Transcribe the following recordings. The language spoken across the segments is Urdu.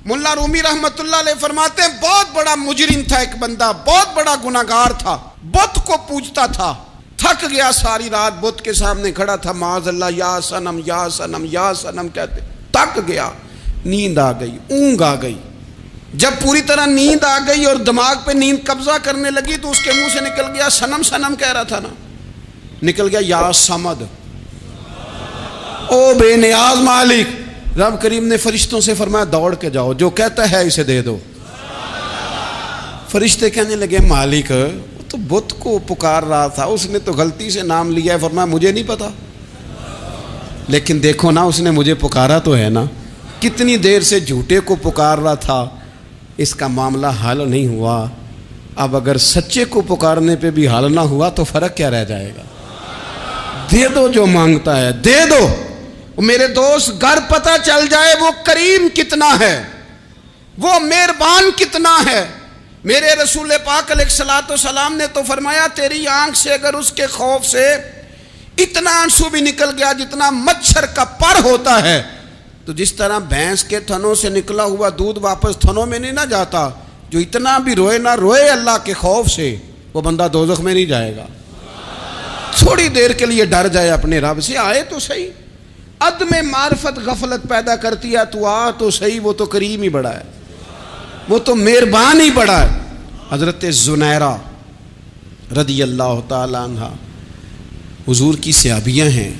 ملا رومی رحمت اللہ علیہ فرماتے ہیں بہت بڑا مجرم تھا ایک بندہ، بہت بڑا گناہگار تھا، بت کو پوجتا تھا، تھک گیا ساری رات بت کے سامنے کھڑا تھا، معاذ اللہ یا صنم یا صنم یا صنم کہتے، تھک گیا، نیند آ گئی، اونگ آ گئی۔ جب پوری طرح نیند آ گئی اور دماغ پہ نیند قبضہ کرنے لگی تو اس کے منہ سے نکل گیا، صنم صنم کہہ رہا تھا نا، نکل گیا یا صمد، او بے نیاز مالک۔ رب کریم نے فرشتوں سے فرمایا دوڑ کے جاؤ، جو کہتا ہے اسے دے دو۔ فرشتے کہنے لگے مالک وہ تو بت کو پکار رہا تھا، اس نے تو غلطی سے نام لیا ہے۔ فرمایا مجھے نہیں پتا، لیکن دیکھو نا اس نے مجھے پکارا تو ہے نا، کتنی دیر سے جھوٹے کو پکار رہا تھا، اس کا معاملہ حل نہیں ہوا، اب اگر سچے کو پکارنے پہ بھی حل نہ ہوا تو فرق کیا رہ جائے گا؟ دے دو جو مانگتا ہے، دے دو۔ میرے دوست گر پتہ چل جائے وہ کریم کتنا ہے، وہ مہربان کتنا ہے۔ میرے رسول پاک علیہ الصلوۃ والسلام نے تو فرمایا تیری آنکھ سے اگر اس کے خوف سے اتنا آنسو بھی نکل گیا جتنا مچھر کا پر ہوتا ہے، تو جس طرح بھینس کے تھنوں سے نکلا ہوا دودھ واپس تھنوں میں نہیں نہ جاتا، جو اتنا بھی روئے نہ روئے اللہ کے خوف سے، وہ بندہ دوزخ میں نہیں جائے گا۔ تھوڑی دیر کے لیے ڈر جائے اپنے رب سے، آئے تو صحیح۔ عدم معرفت غفلت پیدا کرتی ہے، تو آ تو صحیح، وہ تو کریم ہی بڑا ہے، وہ تو مہربان ہی بڑا ہے۔ حضرت زنیرہ رضی اللہ تعالی عنہ حضور کی صحابیاں ہیں۔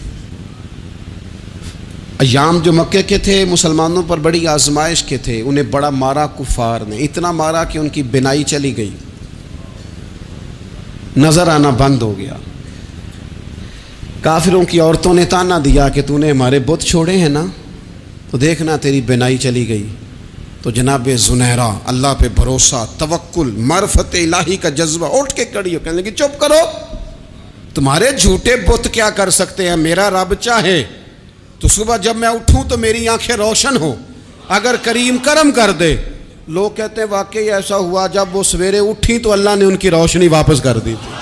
ایام جو مکے کے تھے مسلمانوں پر بڑی آزمائش کے تھے، انہیں بڑا مارا کفار نے، اتنا مارا کہ ان کی بینائی چلی گئی، نظر آنا بند ہو گیا۔ کافروں کی عورتوں نے تانا دیا کہ تو نے ہمارے بت چھوڑے ہیں نا، تو دیکھنا تیری بینائی چلی گئی۔ تو جناب زنیرہ اللہ پہ بھروسہ، توکل، معرفت الہی کا جذبہ، اٹھ کے کھڑی ہو، کہنے لگی چپ کرو، تمہارے جھوٹے بت کیا کر سکتے ہیں، میرا رب چاہے تو صبح جب میں اٹھوں تو میری آنکھیں روشن ہو، اگر کریم کرم کر دے۔ لوگ کہتے ہیں واقعی ایسا ہوا، جب وہ سویرے اٹھی تو اللہ نے ان کی روشنی واپس کر دی تھی۔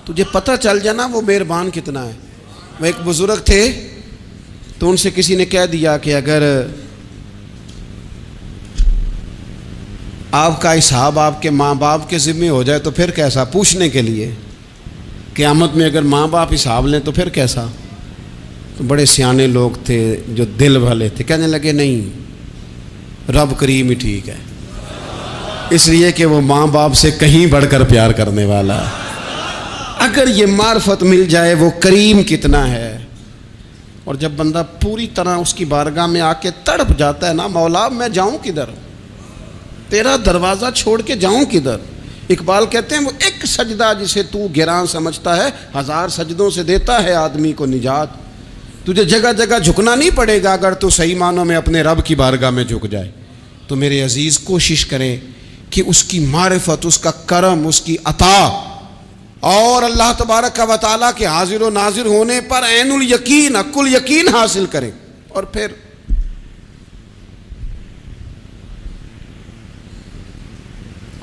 تجھے پتہ چل جانا وہ مہربان کتنا ہے۔ وہ ایک بزرگ تھے تو ان سے کسی نے کہہ دیا کہ اگر آپ کا حساب آپ کے ماں باپ کے ذمہ ہو جائے تو پھر کیسا، پوچھنے کے لیے قیامت میں اگر ماں باپ حساب لیں تو پھر کیسا۔ تو بڑے سیانے لوگ تھے جو دل والے تھے، کہنے لگے نہیں، رب کریم ہی ٹھیک ہے، اس لیے کہ وہ ماں باپ سے کہیں بڑھ کر پیار کرنے والا ہے۔ اگر یہ معرفت مل جائے وہ کریم کتنا ہے۔ اور جب بندہ پوری طرح اس کی بارگاہ میں آ کے تڑپ جاتا ہے نا، مولا میں جاؤں کدھر، تیرا دروازہ چھوڑ کے جاؤں کدھر۔ اقبال کہتے ہیں وہ ایک سجدہ جسے تو گراں سمجھتا ہے، 1000 سجدوں سے دیتا ہے آدمی کو نجات۔ تجھے جگہ جگہ جھکنا نہیں پڑے گا اگر تو صحیح معنوں میں اپنے رب کی بارگاہ میں جھک جائے۔ تو میرے عزیز کوشش کریں کہ اس کی معرفت، اس کا کرم، اس کی عطا اور اللہ تبارک و تعالیٰ کے حاضر و ناظر ہونے پر عین الیقین، حق الیقین حاصل کریں۔ اور پھر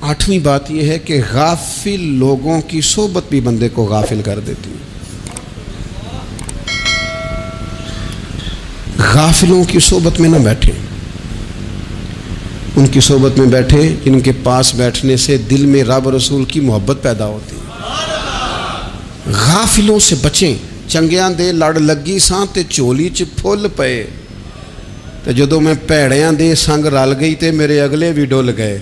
آٹھویں بات یہ ہے کہ غافل لوگوں کی صحبت بھی بندے کو غافل کر دیتی ہے۔ غافلوں کی صحبت میں نہ بیٹھیں، ان کی صحبت میں بیٹھیں جن کے پاس بیٹھنے سے دل میں رب رسول کی محبت پیدا ہوتی ہے۔ غافلوں سے بچیں۔ چنگیاں دے لڑ لگی ساں تے چولی چ پھل پئے، تے جدوں میں پیڑیاں دے سنگ رل گئی تے میرے اگلے بھی ڈول گئے۔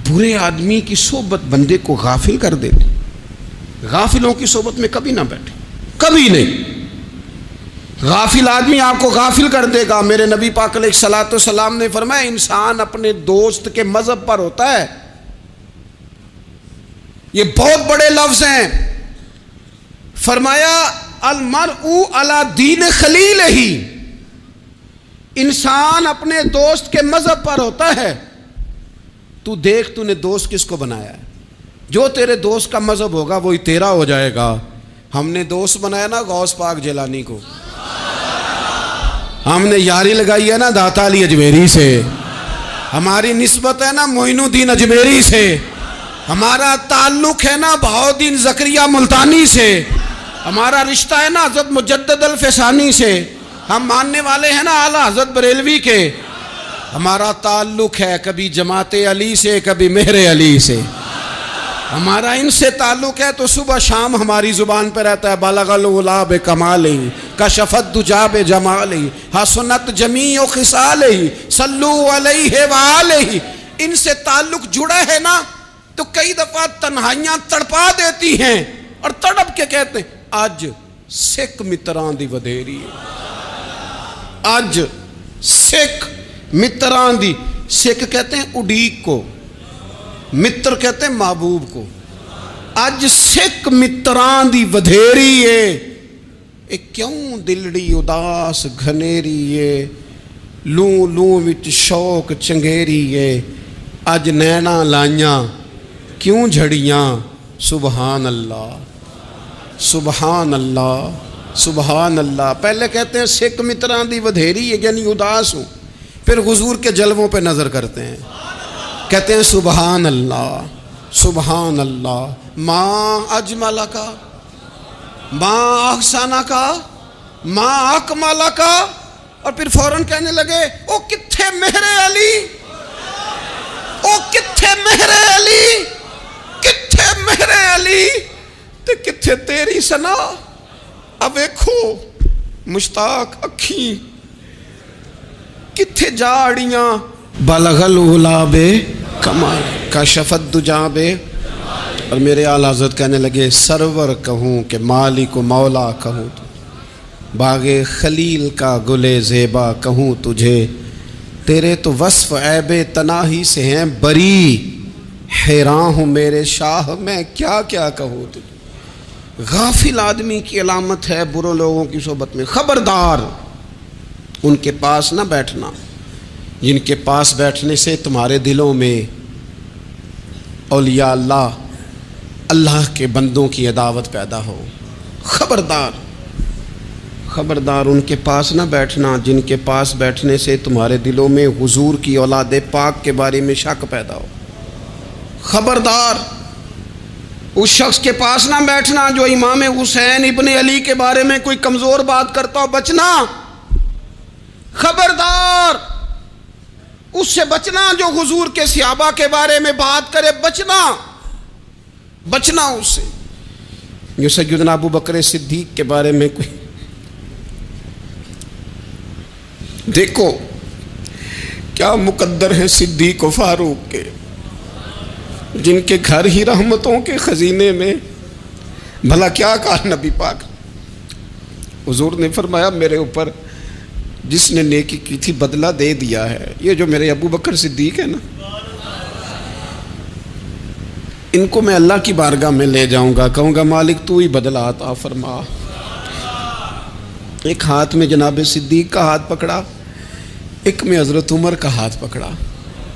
برے آدمی کی صحبت بندے کو غافل کر دیتی۔ غافلوں کی صحبت میں کبھی نہ بیٹھیں، کبھی نہیں۔ غافل آدمی آپ کو غافل کر دے گا۔ میرے نبی پاک علیہ الصلوۃ والسلام نے فرمایا انسان اپنے دوست کے مذہب پر ہوتا ہے۔ یہ بہت بڑے لفظ ہیں۔ فرمایا المرء علی دین خلیلہ، انسان اپنے دوست کے مذہب پر ہوتا ہے۔ تو دیکھ تو نے دوست کس کو بنایا ہے، جو تیرے دوست کا مذہب ہوگا وہی تیرا ہو جائے گا۔ ہم نے دوست بنایا نا غوث پاک جیلانی کو، ہم نے یاری لگائی ہے نا داتا علی اجمیری سے، ہماری نسبت ہے نا معین الدین اجمیری سے، ہمارا تعلق ہے نا بہاؤالدین زکریا ملتانی سے، ہمارا رشتہ ہے نا حضرت مجدد الفسانی سے، ہم ماننے والے ہیں نا اعلیٰ حضرت بریلوی کے، ہمارا تعلق ہے کبھی جماعت علی سے کبھی مہر علی سے، ہمارا ان سے تعلق ہے تو صبح شام ہماری زبان پہ رہتا ہے بلغ العلا بکمالہ کشف الدجی بجمالہ حسنت جمیع خصالہ صلو علیہ وآلہ۔ ان سے تعلق جڑا ہے نا تو کئی دفعہ تنہائیاں تڑپا دیتی ہیں اور تڑپ کے کہتے ہیں اج سکھ متران دی ودھیری ہے، اج سکھ متران دی، سکھ کہتے ہیں اڈیق کو، متر کہتے ہیں محبوب کو، اج سکھ متران دی ودھیری ہے، اے کیوں دلڑی اداس گھنیری ہے، لوں لوں وچ شوق چنگیری ہے، اج نینا لائیاں کیوں جھڑیاں، سبحان اللہ سبحان اللہ سبحان اللہ۔ پہلے کہتے ہیں سکھ متران دی ودھیری ہے یعنی اداس ہوں، پھر حضور کے جلووں پہ نظر کرتے ہیں، کہتے ہیں سبحان اللہ سبحان اللہ، ماں اجمل کا ماں احسانہ کا ماں اکمالہ کا، اور پھر فوراً کہنے لگے او کتھے مہر علی، او کتھے مہر علی، کتھے مہر علی تے کتھے تیری سنا، اب ویکھو مشتاق اکھیں کتھے جاڑیاں، بلغ العلا بکمال کشف الدجی بے، اور میرے اعلیٰ حضرت کہنے لگے سرور کہوں کہ مالک و مولا کہوں، باغ خلیل کا گلے زیبا کہوں تجھے، تیرے تو وصف عیب تناہی سے ہیں بری، حیران ہوں میرے شاہ میں کیا کیا کہوں تجھے۔ غافل آدمی کی علامت ہے برے لوگوں کی صحبت میں، خبردار ان کے پاس نہ بیٹھنا جن کے پاس بیٹھنے سے تمہارے دلوں میں اولیاء اللہ اللہ کے بندوں کی عداوت پیدا ہو، خبردار خبردار ان کے پاس نہ بیٹھنا جن کے پاس بیٹھنے سے تمہارے دلوں میں حضور کی اولاد پاک کے بارے میں شک پیدا ہو، خبردار اس شخص کے پاس نہ بیٹھنا جو امام حسین ابن علی کے بارے میں کوئی کمزور بات کرتا ہو، بچنا، خبردار اس سے بچنا جو حضور کے صحابہ کے بارے میں بات کرے، بچنا بچنا اس سے، جو سیدنا ابو بکر صدیق کے بارے میں کوئی، دیکھو کیا مقدر ہے صدیق و فاروق کے، جن کے گھر ہی رحمتوں کے خزینے میں، بھلا کیا کہا نبی پاک، حضور نے فرمایا میرے اوپر جس نے نیکی کی تھی بدلہ دے دیا ہے، یہ جو میرے ابو بکر صدیق ہے نا، ان کو میں اللہ کی بارگاہ میں لے جاؤں گا، کہوں گا مالک تو ہی بدلہ عطا فرما۔ ایک ہاتھ میں جناب صدیق کا ہاتھ پکڑا، ایک میں حضرت عمر کا ہاتھ پکڑا،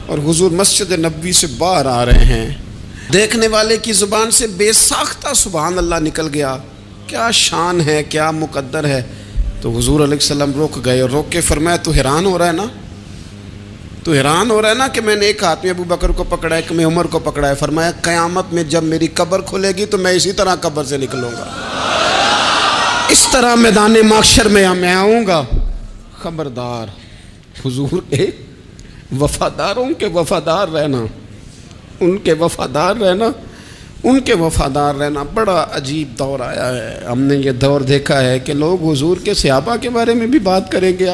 اور حضور مسجد نبوی سے باہر آ رہے ہیں، دیکھنے والے کی زبان سے بے ساختہ سبحان اللہ نکل گیا، کیا شان ہے کیا مقدر ہے، تو حضور علیہ السلام رک گئے، اور روک کے فرمایا تو حیران ہو رہا ہے نا، تو حیران ہو رہا ہے نا کہ میں نے ایک ہاتھ میں ابو بکر کو پکڑا ہے، ایک میں عمر کو پکڑا ہے، فرمایا قیامت میں جب میری قبر کھلے گی تو میں اسی طرح قبر سے نکلوں گا، اس طرح میدان محشر میں آؤں گا، خبردار حضور کے وفاداروں کے وفادار رہنا، ان کے وفادار رہنا، ان کے وفادار رہنا۔ بڑا عجیب دور آیا ہے، ہم نے یہ دور دیکھا ہے کہ لوگ حضور کے صحابہ کے بارے میں بھی بات کریں گے،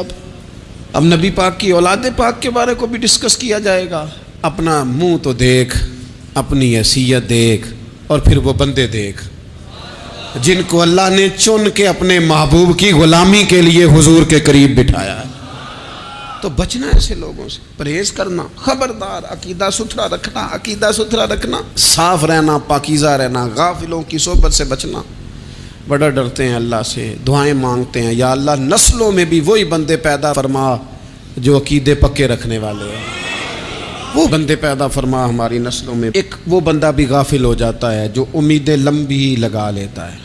اب نبی پاک کی اولاد پاک کے بارے کو بھی ڈسکس کیا جائے گا۔ اپنا منہ تو دیکھ، اپنی حیثیت دیکھ، اور پھر وہ بندے دیکھ جن کو اللہ نے چن کے اپنے محبوب کی غلامی کے لیے حضور کے قریب بٹھایا ہے۔ تو بچنا ایسے لوگوں سے، پرہیز کرنا، خبردار عقیدہ ستھرا رکھنا، عقیدہ ستھرا رکھنا، صاف رہنا، پاکیزہ رہنا، غافلوں کی صحبت سے بچنا۔ بڑا ڈرتے ہیں اللہ سے، دعائیں مانگتے ہیں، یا اللہ نسلوں میں بھی وہی بندے پیدا فرما جو عقیدے پکے رکھنے والے ہیں، وہ بندے پیدا فرما ہماری نسلوں میں۔ ایک وہ بندہ بھی غافل ہو جاتا ہے جو امیدیں لمبی لگا لیتا ہے،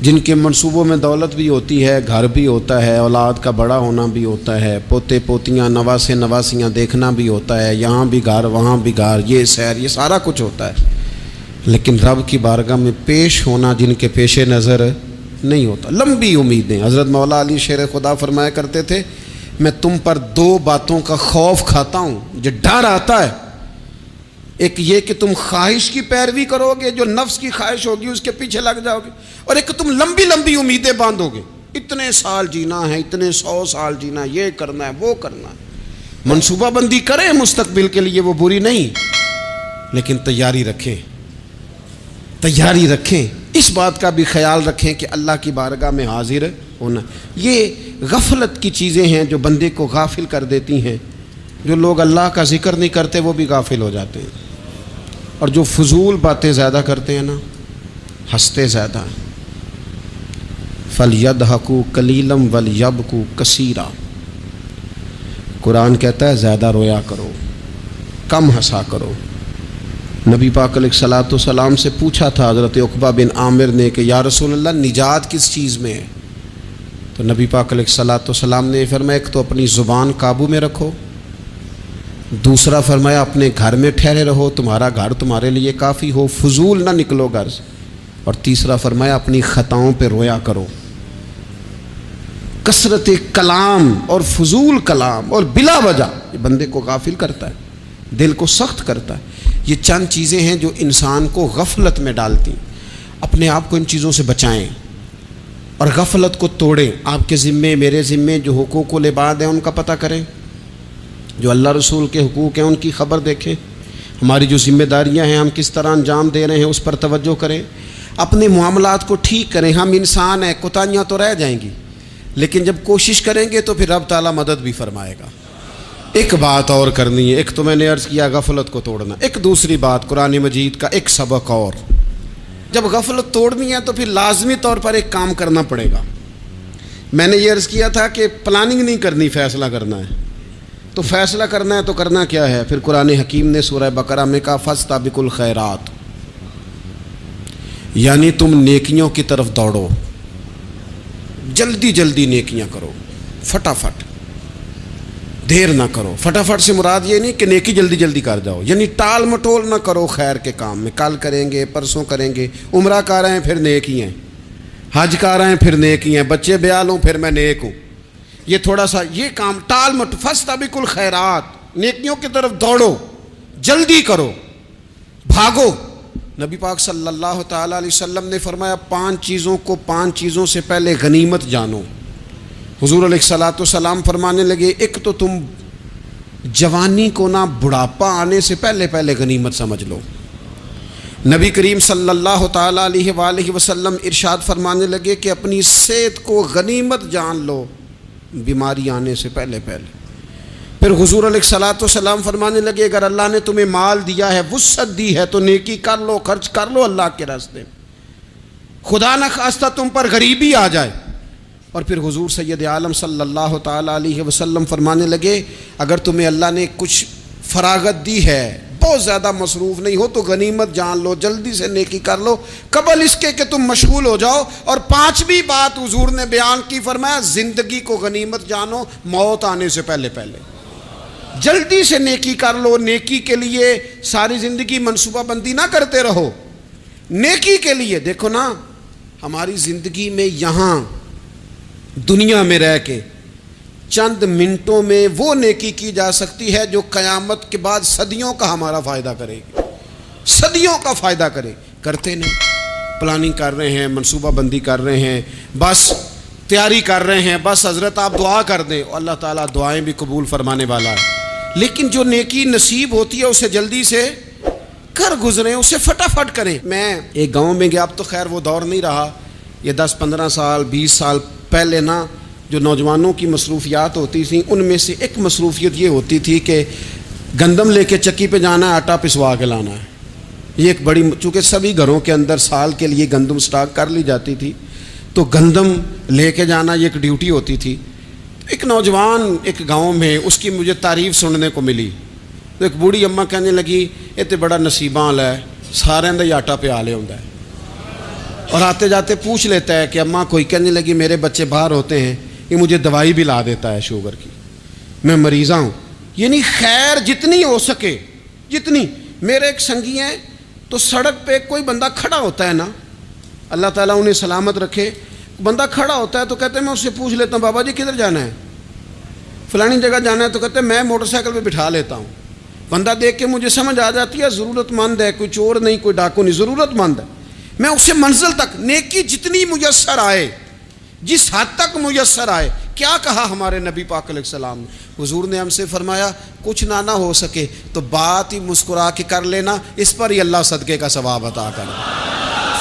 جن کے منصوبوں میں دولت بھی ہوتی ہے، گھر بھی ہوتا ہے، اولاد کا بڑا ہونا بھی ہوتا ہے، پوتے پوتیاں نواسے نواسیاں دیکھنا بھی ہوتا ہے، یہاں بھی گھر وہاں بھی گھر، یہ سیر، یہ سارا کچھ ہوتا ہے، لیکن رب کی بارگاہ میں پیش ہونا جن کے پیش نظر نہیں ہوتا. لمبی امیدیں. حضرت مولا علی شیر خدا فرمایا کرتے تھے میں تم پر دو باتوں کا خوف کھاتا ہوں، جو ڈر آتا ہے، ایک یہ کہ تم خواہش کی پیروی کرو گے، جو نفس کی خواہش ہوگی اس کے پیچھے لگ جاؤ گے، اور ایک کہ تم لمبی لمبی امیدیں باندھو گے، اتنے سال جینا ہے، اتنے 100 سال جینا، یہ کرنا ہے وہ کرنا ہے. منصوبہ بندی کریں مستقبل کے لیے، وہ بری نہیں، لیکن تیاری رکھیں، تیاری رکھیں. اس بات کا بھی خیال رکھیں کہ اللہ کی بارگاہ میں حاضر ہونا. یہ غفلت کی چیزیں ہیں جو بندے کو غافل کر دیتی ہیں. جو لوگ اللہ کا ذکر نہیں کرتے وہ بھی غافل ہو جاتے ہیں، اور جو فضول باتیں زیادہ کرتے ہیں نا، ہنستے زیادہ ہیں. فَلْيَضْحَكُوا قَلِيلًا وَلْيَبْكُوا كَثِيرًا. قرآن کہتا ہے زیادہ رویا کرو، کم ہنسا کرو. نبی پاک علیہ الصلوۃ والسلام سے پوچھا تھا حضرت عقبہ بن عامر نے کہ یا رسول اللہ نجات کس چیز میں ہے؟ تو نبی پاک علیہ الصلوۃ والسلام نے فرمایا ایک تو اپنی زبان قابو میں رکھو، دوسرا فرمایا اپنے گھر میں ٹھہرے رہو، تمہارا گھر تمہارے لیے کافی ہو، فضول نہ نکلو گھر سے، اور تیسرا فرمایا اپنی خطاؤں پہ رویا کرو. کثرت کلام اور فضول کلام اور بلا وجہ یہ بندے کو غافل کرتا ہے، دل کو سخت کرتا ہے. یہ چند چیزیں ہیں جو انسان کو غفلت میں ڈالتی. اپنے آپ کو ان چیزوں سے بچائیں اور غفلت کو توڑیں. آپ کے ذمے میرے ذمے جو حقوق العباد ہیں ان کا پتہ کریں، جو اللہ رسول کے حقوق ہیں ان کی خبر دیکھیں. ہماری جو ذمہ داریاں ہیں ہم کس طرح انجام دے رہے ہیں اس پر توجہ کریں. اپنے معاملات کو ٹھیک کریں. ہم انسان ہیں، کوتاہیاں تو رہ جائیں گی، لیکن جب کوشش کریں گے تو پھر رب تعالیٰ مدد بھی فرمائے گا. ایک بات اور کرنی ہے، ایک تو میں نے عرض کیا غفلت کو توڑنا، ایک دوسری بات قرآن مجید کا ایک سبق اور. جب غفلت توڑنی ہے تو پھر لازمی طور پر ایک کام کرنا پڑے گا. میں نے یہ عرض کیا تھا کہ پلاننگ نہیں کرنی، فیصلہ کرنا ہے. تو فیصلہ کرنا ہے تو کرنا کیا ہے؟ پھر قرآن حکیم نے سورہ بقرہ میں کہا فاستبقوا الخیرات، یعنی تم نیکیوں کی طرف دوڑو، جلدی جلدی نیکیاں کرو، فٹافٹ، دیر نہ کرو. فٹافٹ سے مراد یہ نہیں کہ نیکی جلدی جلدی کر جاؤ، یعنی ٹال مٹول نہ کرو خیر کے کام میں. کل کریں گے، پرسوں کریں گے، عمرہ کر رہے ہیں پھر نیکی ہیں، حج کر رہے ہیں پھر نیکی ہیں، بچے بیال ہوں پھر میں نیک ہوں. یہ تھوڑا سا یہ کام ٹال مٹ. فاستبقوا الخیرات، نیکیوں کی طرف دوڑو، جلدی کرو، بھاگو. نبی پاک صلی اللہ تعالیٰ علیہ وسلم نے فرمایا 5 چیزوں سے پہلے غنیمت جانو. حضور علیہ الصلوۃ والسلام فرمانے لگے ایک تو تم جوانی کو نہ بڑھاپا آنے سے پہلے پہلے غنیمت سمجھ لو. نبی کریم صلی اللہ تعالیٰ علیہ وآلہ وسلم ارشاد فرمانے لگے کہ اپنی صحت کو غنیمت جان لو بیماری آنے سے پہلے پہلے. پھر حضور علیہ الصلوۃ والسلام فرمانے لگے اگر اللہ نے تمہیں مال دیا ہے، وسعت دی ہے، تو نیکی کر لو، خرچ کر لو اللہ کے راستے میں. خدا نہ خواستہ تم پر غریبی آ جائے. اور پھر حضور سید عالم صلی اللہ تعالیٰ علیہ وسلم فرمانے لگے اگر تمہیں اللہ نے کچھ فراغت دی ہے، بہت زیادہ مصروف نہیں ہو، تو غنیمت جان لو، جلدی سے نیکی کر لو قبل اس کے کہ تم مشغول ہو جاؤ. اور 5ویں بات حضور نے بیان کی، فرمایا زندگی کو غنیمت جانو موت آنے سے پہلے پہلے. جلدی سے نیکی کر لو. نیکی کے لیے ساری زندگی منصوبہ بندی نہ کرتے رہو. نیکی کے لیے دیکھو نا، ہماری زندگی میں یہاں دنیا میں رہ کے چند منٹوں میں وہ نیکی کی جا سکتی ہے جو قیامت کے بعد صدیوں کا ہمارا فائدہ کرے گی، صدیوں کا فائدہ کرے. کرتے نہیں، پلاننگ کر رہے ہیں، منصوبہ بندی کر رہے ہیں، بس تیاری کر رہے ہیں، بس حضرت آپ دعا کر دیں، اللہ تعالیٰ دعائیں بھی قبول فرمانے والا ہے. لیکن جو نیکی نصیب ہوتی ہے اسے جلدی سے کر گزریں، اسے فٹافٹ کریں. میں ایک گاؤں میں گیا، اب تو خیر وہ دور نہیں رہا، یہ 10-15 سال 20 سال پہلے نا جو نوجوانوں کی مصروفیات ہوتی تھیں ان میں سے ایک مصروفیت یہ ہوتی تھی کہ گندم لے کے چکی پہ جانا ہے، آٹا پسوا کے لانا ہے. یہ ایک بڑی، چونکہ سبھی گھروں کے اندر سال کے لیے گندم سٹاک کر لی جاتی تھی، تو گندم لے کے جانا یہ ایک ڈیوٹی ہوتی تھی. ایک نوجوان ایک گاؤں میں، اس کی مجھے تعریف سننے کو ملی. تو ایک بوڑھی اماں کہنے لگی یہ تو بڑا نصیباں والا ہے، سارے دا ہی آٹا پیا لے ہوندا ہے. اور آتے جاتے پوچھ لیتا ہے کہ اماں کوئی، کہنے لگی میرے بچے باہر ہوتے ہیں، یہ مجھے دوائی بھی لا دیتا ہے شوگر کی، میں مریضہ ہوں. یعنی خیر جتنی ہو سکے جتنی. میرے ایک سنگی ہیں تو سڑک پہ کوئی بندہ کھڑا ہوتا ہے نا، اللہ تعالیٰ انہیں سلامت رکھے، بندہ کھڑا ہوتا ہے تو کہتے ہیں میں اس سے پوچھ لیتا ہوں بابا جی کدھر جانا ہے، فلانی جگہ جانا ہے، تو کہتے ہیں میں موٹر سائیکل پہ بٹھا لیتا ہوں. بندہ دیکھ کے مجھے سمجھ آ جاتی ہے ضرورت مند ہے، کوئی چور نہیں، کوئی ڈاکو نہیں، ضرورت مند ہے. میں اسے منزل تک نیکی جتنی میسر آئے، جس حد تک میسر آئے. کیا کہا ہمارے نبی پاک علیہ السلام نے؟ حضور نے ہم سے فرمایا کچھ نہ ہو سکے تو بات ہی مسکرا کے کر لینا، اس پر ہی اللہ صدقے کا ثواب عطا کر.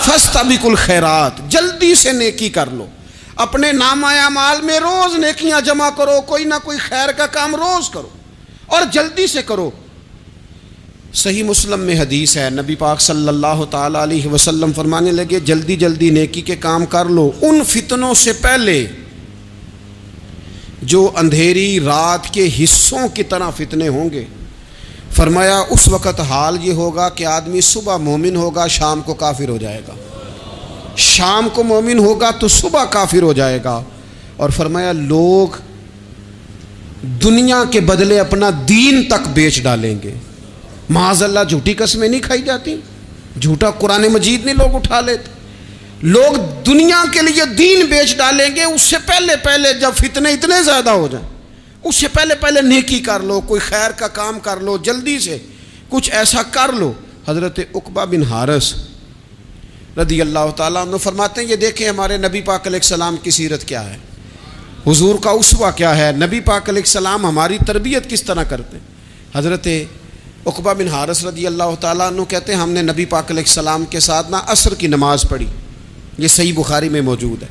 فاستبقوا الخیرات، جلدی سے نیکی کر لو. اپنے نامہ اعمال میں روز نیکیاں جمع کرو، کوئی نہ کوئی خیر کا کام روز کرو اور جلدی سے کرو. صحیح مسلم میں حدیث ہے، نبی پاک صلی اللہ تعالی علیہ وسلم فرمانے لگے جلدی جلدی نیکی کے کام کر لو ان فتنوں سے پہلے جو اندھیری رات کے حصوں کی طرح فتنے ہوں گے. فرمایا اس وقت حال یہ ہوگا کہ آدمی صبح مومن ہوگا، شام کو کافر ہو جائے گا، شام کو مومن ہوگا تو صبح کافر ہو جائے گا. اور فرمایا لوگ دنیا کے بدلے اپنا دین تک بیچ ڈالیں گے. معاذ اللہ جھوٹی قسمیں نہیں کھائی جاتی، جھوٹا قرآن مجید نہیں لوگ اٹھا لیتے. لوگ دنیا کے لیے دین بیچ ڈالیں گے. اس سے پہلے جب فتنے اتنے زیادہ ہو جائیں، اس سے پہلے نیکی کر لو، کوئی خیر کا کام کر لو، جلدی سے کچھ ایسا کر لو. حضرت عقبہ بن حارث رضی اللہ تعالیٰ عنہ فرماتے ہیں یہ دیکھیں ہمارے نبی پاک علیہ السلام کی سیرت کیا ہے، حضور کا اسوہ کیا ہے، نبی پاک علیہ السلام ہماری تربیت کس طرح کرتے ہیں. حضرت عقبہ بن حارث رضی اللہ تعالیٰ عنہ کہتے ہیں ہم نے نبی پاک علیہ السلام کے ساتھ نہ عصر کی نماز پڑھی، یہ صحیح بخاری میں موجود ہے.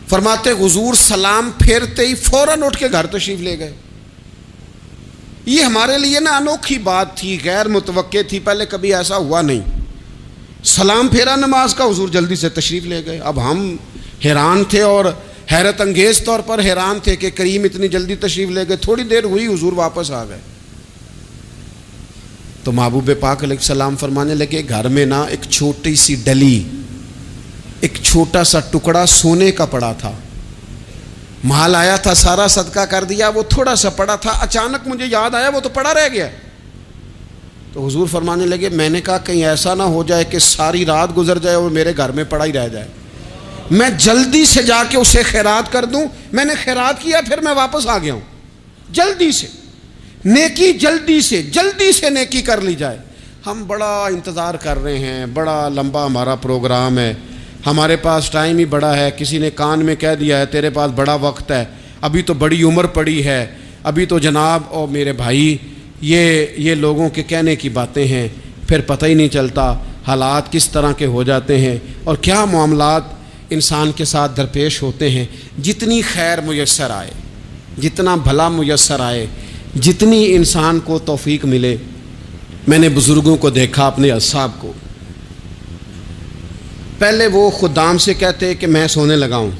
فرماتے حضور سلام پھیرتے ہی فوراً اٹھ کے گھر تشریف لے گئے. یہ ہمارے لیے نا انوکھی بات تھی، غیر متوقع تھی، پہلے کبھی ایسا ہوا نہیں. سلام پھیرا نماز کا، حضور جلدی سے تشریف لے گئے. اب ہم حیران تھے اور حیرت انگیز طور پر حیران تھے کہ کریم اتنی جلدی تشریف لے گئے. تھوڑی دیر ہوئی حضور واپس آ گئے تو محبوب پاک علیہ السلام فرمانے لگے گھر میں نا ایک چھوٹی سی ڈلی، ایک چھوٹا سا ٹکڑا سونے کا پڑا تھا، مال آیا تھا سارا صدقہ کر دیا، وہ تھوڑا سا پڑا تھا، اچانک مجھے یاد آیا وہ تو پڑا رہ گیا. تو حضور فرمانے لگے میں نے کہا کہیں ایسا نہ ہو جائے کہ ساری رات گزر جائے اور میرے گھر میں پڑا ہی رہ جائے، میں جلدی سے جا کے اسے خیرات کر دوں. میں نے خیرات کیا پھر میں واپس آ گیا ہوں. جلدی سے نیکی، جلدی سے نیکی کر لی جائے. ہم بڑا انتظار کر رہے ہیں، بڑا لمبا ہمارا پروگرام ہے، ہمارے پاس ٹائم ہی بڑا ہے. کسی نے کان میں کہہ دیا ہے تیرے پاس بڑا وقت ہے، ابھی تو بڑی عمر پڑی ہے، ابھی تو جناب او میرے بھائی یہ لوگوں کے کہنے کی باتیں ہیں. پھر پتہ ہی نہیں چلتا حالات کس طرح کے ہو جاتے ہیں اور کیا معاملات انسان کے ساتھ درپیش ہوتے ہیں. جتنی خیر میسر آئے، جتنا بھلا میسر آئے، جتنی انسان کو توفیق ملے. میں نے بزرگوں کو دیکھا، اپنے اصحاب کو، پہلے وہ خدام سے کہتے کہ میں سونے لگا ہوں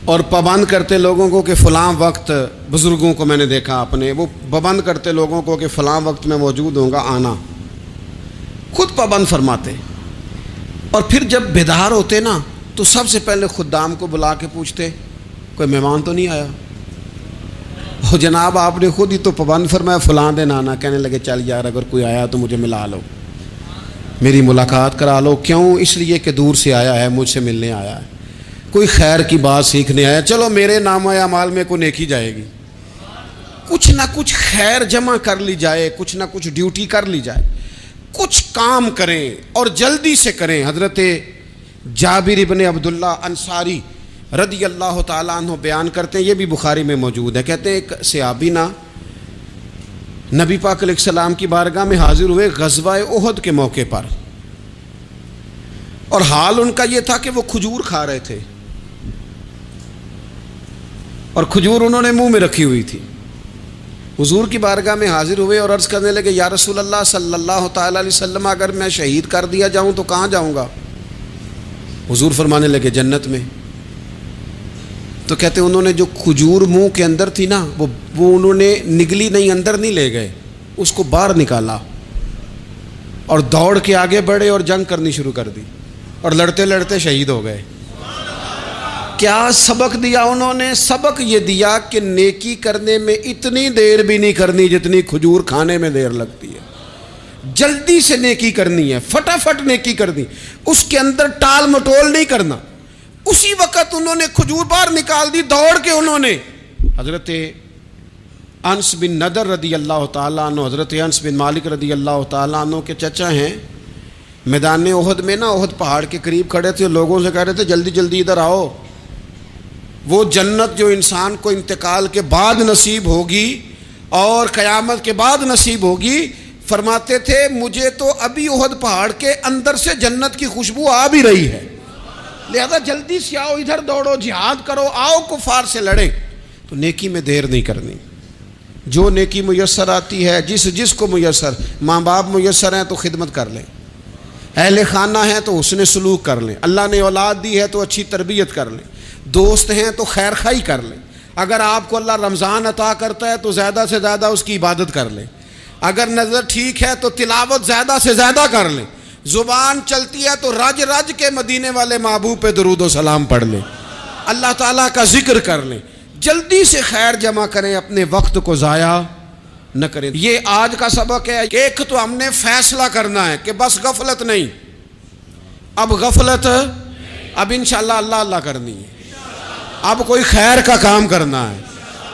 اور پابند کرتے لوگوں کو کہ فلاں وقت، بزرگوں کو میں نے دیکھا اپنے، وہ پابند کرتے لوگوں کو کہ فلاں وقت میں موجود ہوں گا آنا، خود پابند فرماتے. اور پھر جب بیدار ہوتے نا تو سب سے پہلے خدام کو بلا کے پوچھتے کوئی مہمان تو نہیں آیا؟ وہ جناب آپ نے خود ہی تو پابند فرمایا فلاں دن آنا. کہنے لگے چل یار اگر کوئی آیا تو مجھے ملا لو، میری ملاقات کرا لو. کیوں؟ اس لیے کہ دور سے آیا ہے، مجھ سے ملنے آیا ہے، کوئی خیر کی بات سیکھنے آیا. چلو میرے نامہ اعمال میں کوئی نیکی جائے گی، کچھ نہ کچھ خیر جمع کر لی جائے، کچھ نہ کچھ ڈیوٹی کر لی جائے، کچھ کام کریں اور جلدی سے کریں. حضرت جابر ابن عبداللہ انصاری رضی اللہ تعالیٰ عنہ بیان کرتے ہیں، یہ بھی بخاری میں موجود ہے. کہتے ہیں ایک صحابی نا نبی پاک علیہ السلام کی بارگاہ میں حاضر ہوئے غزوہ احد کے موقع پر، اور حال ان کا یہ تھا کہ وہ کھجور کھا رہے تھے اور کھجور انہوں نے منہ میں رکھی ہوئی تھی. حضور کی بارگاہ میں حاضر ہوئے اور عرض کرنے لگے یا رسول اللہ صلی اللہ تعالی علیہ وسلم اگر میں شہید کر دیا جاؤں تو کہاں جاؤں گا؟ حضور فرمانے لگے جنت میں. تو کہتے انہوں نے جو کھجور منہ کے اندر تھی نا وہ انہوں نے نگلی نہیں، اندر نہیں لے گئے، اس کو باہر نکالا اور دوڑ کے آگے بڑھے اور جنگ کرنی شروع کر دی اور لڑتے لڑتے شہید ہو گئے. کیا سبق دیا انہوں نے؟ سبق یہ دیا کہ نیکی کرنے میں اتنی دیر بھی نہیں کرنی جتنی کھجور کھانے میں دیر لگتی ہے. جلدی سے نیکی کرنی ہے، فٹافٹ نیکی کرنی، اس کے اندر ٹال مٹول نہیں کرنا. اسی وقت انہوں نے کھجور باہر نکال دی دوڑ کے. انہوں نے حضرت انس بن نضر رضی اللہ تعالیٰ عنہ، حضرت انس بن مالک رضی اللہ تعالیٰ عنہ کے چچا ہیں، میدان احد میں نا، احد پہاڑ کے قریب کھڑے تھے، لوگوں سے کہہ رہے تھے جلدی جلدی ادھر آؤ. وہ جنت جو انسان کو انتقال کے بعد نصیب ہوگی اور قیامت کے بعد نصیب ہوگی، فرماتے تھے مجھے تو ابھی احد پہاڑ کے اندر سے جنت کی خوشبو آ بھی رہی ہے، لہذا جلدی سے آؤ، ادھر دوڑو، جہاد کرو، آؤ کفار سے لڑیں. تو نیکی میں دیر نہیں کرنی. جو نیکی میسر آتی ہے، جس کو میسر، ماں باپ میسر ہیں تو خدمت کر لیں، اہل خانہ ہیں تو حسن سلوک کر لیں، اللہ نے اولاد دی ہے تو اچھی تربیت کر لیں، دوست ہیں تو خیر خواہی کر لیں. اگر آپ کو اللہ رمضان عطا کرتا ہے تو زیادہ سے زیادہ اس کی عبادت کر لیں. اگر نظر ٹھیک ہے تو تلاوت زیادہ سے زیادہ کر لیں. زبان چلتی ہے تو رج رج کے مدینے والے محبوب پہ درود و سلام پڑھ لیں، اللہ تعالیٰ کا ذکر کر لیں. جلدی سے خیر جمع کریں، اپنے وقت کو ضائع نہ کریں. یہ آج کا سبق ہے. ایک تو ہم نے فیصلہ کرنا ہے کہ بس غفلت نہیں، اب غفلت، اب انشاءاللہ اللہ اللہ کرنی ہے، اب کوئی خیر کا کام کرنا ہے.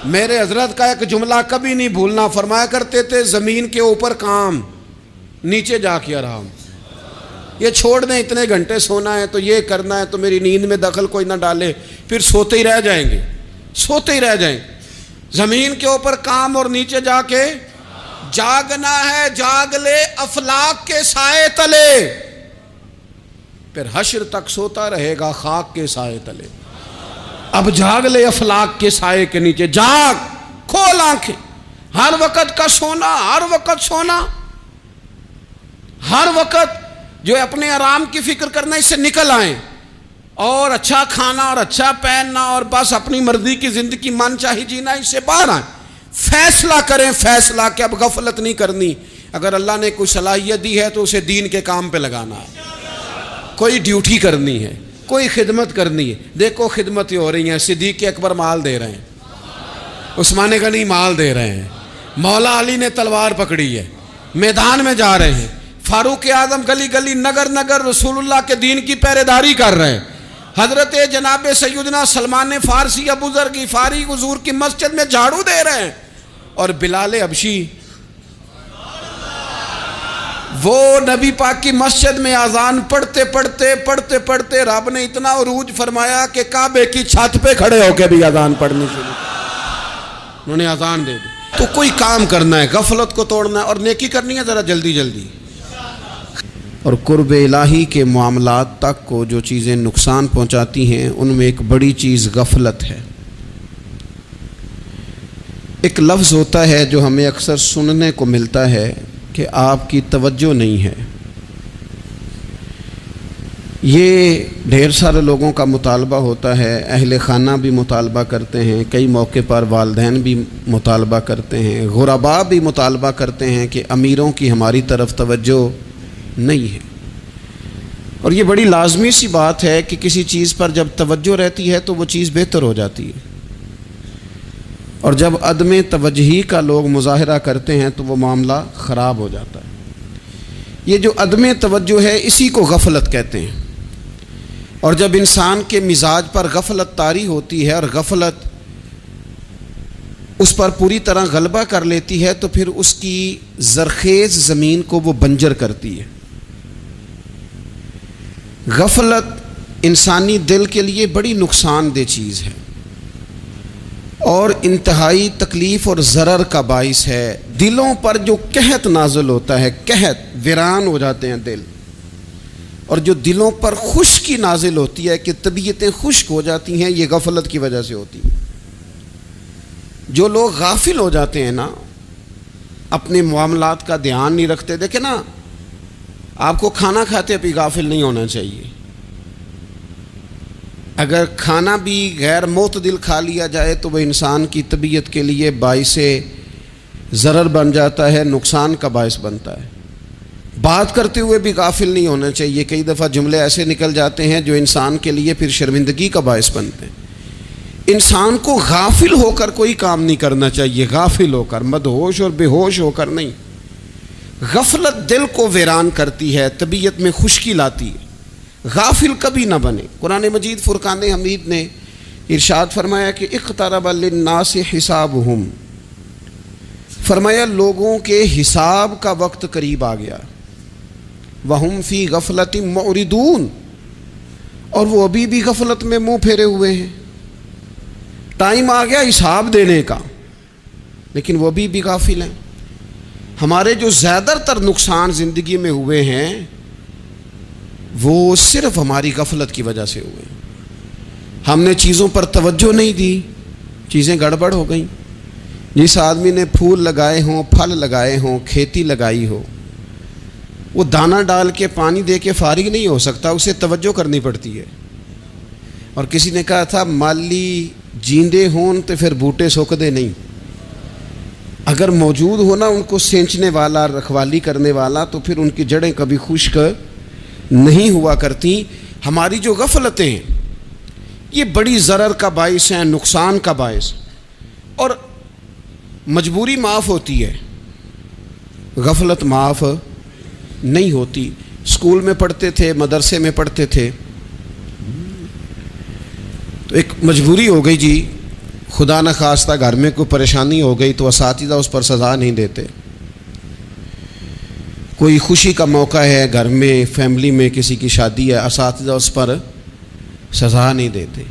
میرے حضرت کا ایک جملہ کبھی نہیں بھولنا، فرمایا کرتے تھے زمین کے اوپر کام، نیچے جا کے آرام. یہ چھوڑ دیں، اتنے گھنٹے سونا ہے تو یہ کرنا ہے تو میری نیند میں دخل کوئی نہ ڈالے، پھر سوتے ہی رہ جائیں گے، سوتے ہی رہ جائیں. زمین کے اوپر کام اور نیچے جا کے جاگنا ہے، جاگ لے افلاک کے سائے تلے، پھر حشر تک سوتا رہے گا خاک کے سائے تلے. اب جاگ لے افلاک کے سائے کے نیچے، جاگ، کھول آنکھیں. ہر وقت کا سونا، ہر وقت سونا، ہر وقت جو اپنے آرام کی فکر کرنا، اس سے نکل آئیں اور اچھا کھانا اور اچھا پہننا اور بس اپنی مرضی کی زندگی من چاہی جینا، اس سے باہر آئیں. فیصلہ کریں، فیصلہ کہ اب غفلت نہیں کرنی. اگر اللہ نے کوئی صلاحیت دی ہے تو اسے دین کے کام پہ لگانا ہے، کوئی ڈیوٹی کرنی ہے، کوئی خدمت کرنی ہے. دیکھو خدمتیں ہو رہی ہیں، صدیق اکبر مال دے رہے ہیں، عثمان غنی مال دے رہے ہیں، مولا علی نے تلوار پکڑی ہے، میدان میں جا رہے ہیں، فاروق اعظم گلی گلی نگر نگر رسول اللہ کے دین کی پہرے داری کر رہے ہیں، حضرت جناب سیدنا سلمان فارسی ابو ذر غفاری حضور کی مسجد میں جھاڑو دے رہے ہیں، اور بلال حبشی وہ نبی پاک کی مسجد میں اذان پڑھتے پڑھتے رب نے اتنا عروج فرمایا کہ کعبے کی چھت پہ کھڑے ہو کے بھی اذان پڑھنی شروع، انہوں نے اذان دے دی. تو کوئی کام کرنا ہے، غفلت کو توڑنا ہے اور نیکی کرنی ہے ذرا جلدی جلدی. اور قرب الہی کے معاملات تک کو جو چیزیں نقصان پہنچاتی ہیں ان میں ایک بڑی چیز غفلت ہے. ایک لفظ ہوتا ہے جو ہمیں اکثر سننے کو ملتا ہے کہ آپ کی توجہ نہیں ہے. یہ ڈھیر سارے لوگوں کا مطالبہ ہوتا ہے، اہل خانہ بھی مطالبہ کرتے ہیں، کئی موقع پر والدین بھی مطالبہ کرتے ہیں، غرباء بھی مطالبہ کرتے ہیں کہ امیروں کی ہماری طرف توجہ نہیں ہے. اور یہ بڑی لازمی سی بات ہے کہ کسی چیز پر جب توجہ رہتی ہے تو وہ چیز بہتر ہو جاتی ہے، اور جب عدم توجہی کا لوگ مظاہرہ کرتے ہیں تو وہ معاملہ خراب ہو جاتا ہے. یہ جو عدم توجہ ہے اسی کو غفلت کہتے ہیں. اور جب انسان کے مزاج پر غفلت طاری ہوتی ہے اور غفلت اس پر پوری طرح غلبہ کر لیتی ہے تو پھر اس کی زرخیز زمین کو وہ بنجر کرتی ہے. غفلت انسانی دل کے لیے بڑی نقصان دہ چیز ہے اور انتہائی تکلیف اور ضرر کا باعث ہے. دلوں پر جو قحط نازل ہوتا ہے، قحط، ویران ہو جاتے ہیں دل، اور جو دلوں پر خشکی نازل ہوتی ہے کہ طبیعتیں خشک ہو جاتی ہیں، یہ غفلت کی وجہ سے ہوتی ہے. جو لوگ غافل ہو جاتے ہیں نا، اپنے معاملات کا دھیان نہیں رکھتے، دیکھیں نا، آپ کو کھانا کھاتے بھی غافل نہیں ہونا چاہیے. اگر کھانا بھی غیر معتدل کھا لیا جائے تو وہ انسان کی طبیعت کے لیے باعث ضرر بن جاتا ہے، نقصان کا باعث بنتا ہے. بات کرتے ہوئے بھی غافل نہیں ہونا چاہیے. کئی دفعہ جملے ایسے نکل جاتے ہیں جو انسان کے لیے پھر شرمندگی کا باعث بنتے ہیں. انسان کو غافل ہو کر کوئی کام نہیں کرنا چاہیے، غافل ہو کر، مدہوش اور بے ہوش ہو کر نہیں. غفلت دل کو ویران کرتی ہے، طبیعت میں خشکی لاتی ہے. غافل کبھی نہ بنے۔ قرآن مجید فرقان حمید نے ارشاد فرمایا کہ اقترب للناس حسابہم، فرمایا لوگوں کے حساب کا وقت قریب آ گیا، وہم فی غفلۃ معرضون، اور وہ ابھی بھی غفلت میں منہ پھیرے ہوئے ہیں۔ ٹائم آ گیا حساب دینے کا، لیکن وہ ابھی بھی غافل ہیں۔ ہمارے جو زیادہ تر نقصان زندگی میں ہوئے ہیں وہ صرف ہماری غفلت کی وجہ سے ہوئے۔ ہم نے چیزوں پر توجہ نہیں دی، چیزیں گڑبڑ ہو گئیں۔ جس آدمی نے پھول لگائے ہوں، پھل لگائے ہوں، کھیتی لگائی ہو، وہ دانہ ڈال کے پانی دے کے فارغ نہیں ہو سکتا، اسے توجہ کرنی پڑتی ہے۔ اور کسی نے کہا تھا مالی جیندے ہون تو پھر بوٹے سوکھدے نہیں، اگر موجود ہونا ان کو سینچنے والا، رکھوالی کرنے والا، تو پھر ان کی جڑیں کبھی خشک نہیں ہوا کرتی۔ ہماری جو غفلتیں ہیں یہ بڑی ضرر کا باعث ہیں، نقصان کا باعث، اور مجبوری معاف ہوتی ہے، غفلت معاف نہیں ہوتی۔ اسکول میں پڑھتے تھے، مدرسے میں پڑھتے تھے، تو ایک مجبوری ہو گئی جی، خدا نہ خواستہ گھر میں کوئی پریشانی ہو گئی تو اساتذہ اس پر سزا نہیں دیتے۔ کوئی خوشی کا موقع ہے گھر میں، فیملی میں کسی کی شادی ہے، اساتذہ اس پر سزا نہیں دیتے۔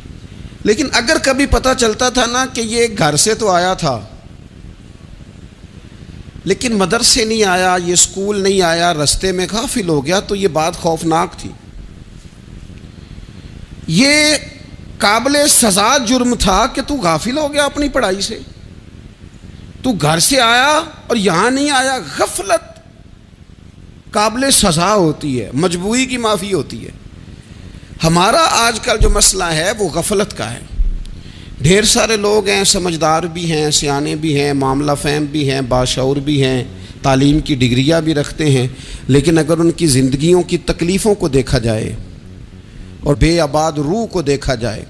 لیکن اگر کبھی پتہ چلتا تھا نا کہ یہ گھر سے تو آیا تھا لیکن مدرسے نہیں آیا، یہ اسکول نہیں آیا، رستے میں غافل ہو گیا، تو یہ بات خوفناک تھی۔ یہ قابل سزا جرم تھا کہ تو غافل ہو گیا اپنی پڑھائی سے، تو گھر سے آیا اور یہاں نہیں آیا۔ غفلت قابل سزا ہوتی ہے، مجبوری کی معافی ہوتی ہے۔ ہمارا آج کل جو مسئلہ ہے وہ غفلت کا ہے۔ ڈھیر سارے لوگ ہیں، سمجھدار بھی ہیں، سیانے بھی ہیں، معاملہ فہم بھی ہیں، باشعور بھی ہیں، تعلیم کی ڈگریاں بھی رکھتے ہیں، لیکن اگر ان کی زندگیوں کی تکلیفوں کو دیکھا جائے اور بے آباد روح کو دیکھا جائے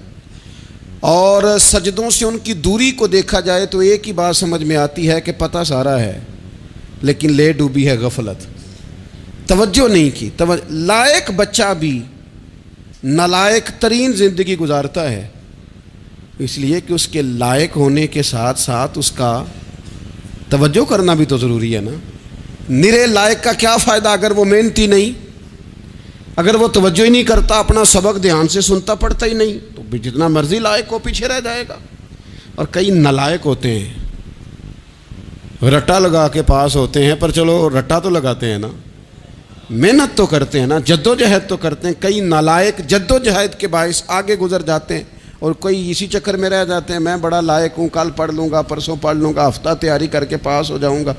اور سجدوں سے ان کی دوری کو دیکھا جائے تو ایک ہی بات سمجھ میں آتی ہے کہ پتہ سارا ہے لیکن لے ڈوبی ہے غفلت، توجہ نہیں کی۔ لائق بچہ بھی نالائق ترین زندگی گزارتا ہے، اس لیے کہ اس کے لائق ہونے کے ساتھ ساتھ اس کا توجہ کرنا بھی تو ضروری ہے نا۔ نرے لائق کا کیا فائدہ اگر وہ محنتی نہیں، اگر وہ توجہ ہی نہیں کرتا، اپنا سبق دھیان سے سنتا پڑھتا ہی نہیں، تو جتنا مرضی لائق ہو پیچھے رہ جائے گا۔ اور کئی نالائق ہوتے ہیں، رٹا لگا کے پاس ہوتے ہیں، پر چلو رٹا تو لگاتے ہیں نا، محنت تو کرتے ہیں نا، جد و جہد تو کرتے ہیں۔ کئی نالائق جد و جہد کے باعث آگے گزر جاتے ہیں، اور کوئی اسی چکر میں رہ جاتے ہیں، میں بڑا لائق ہوں، کل پڑھ لوں گا، پرسوں پڑھ لوں گا، ہفتہ تیاری کر کے پاس ہو جاؤں گا۔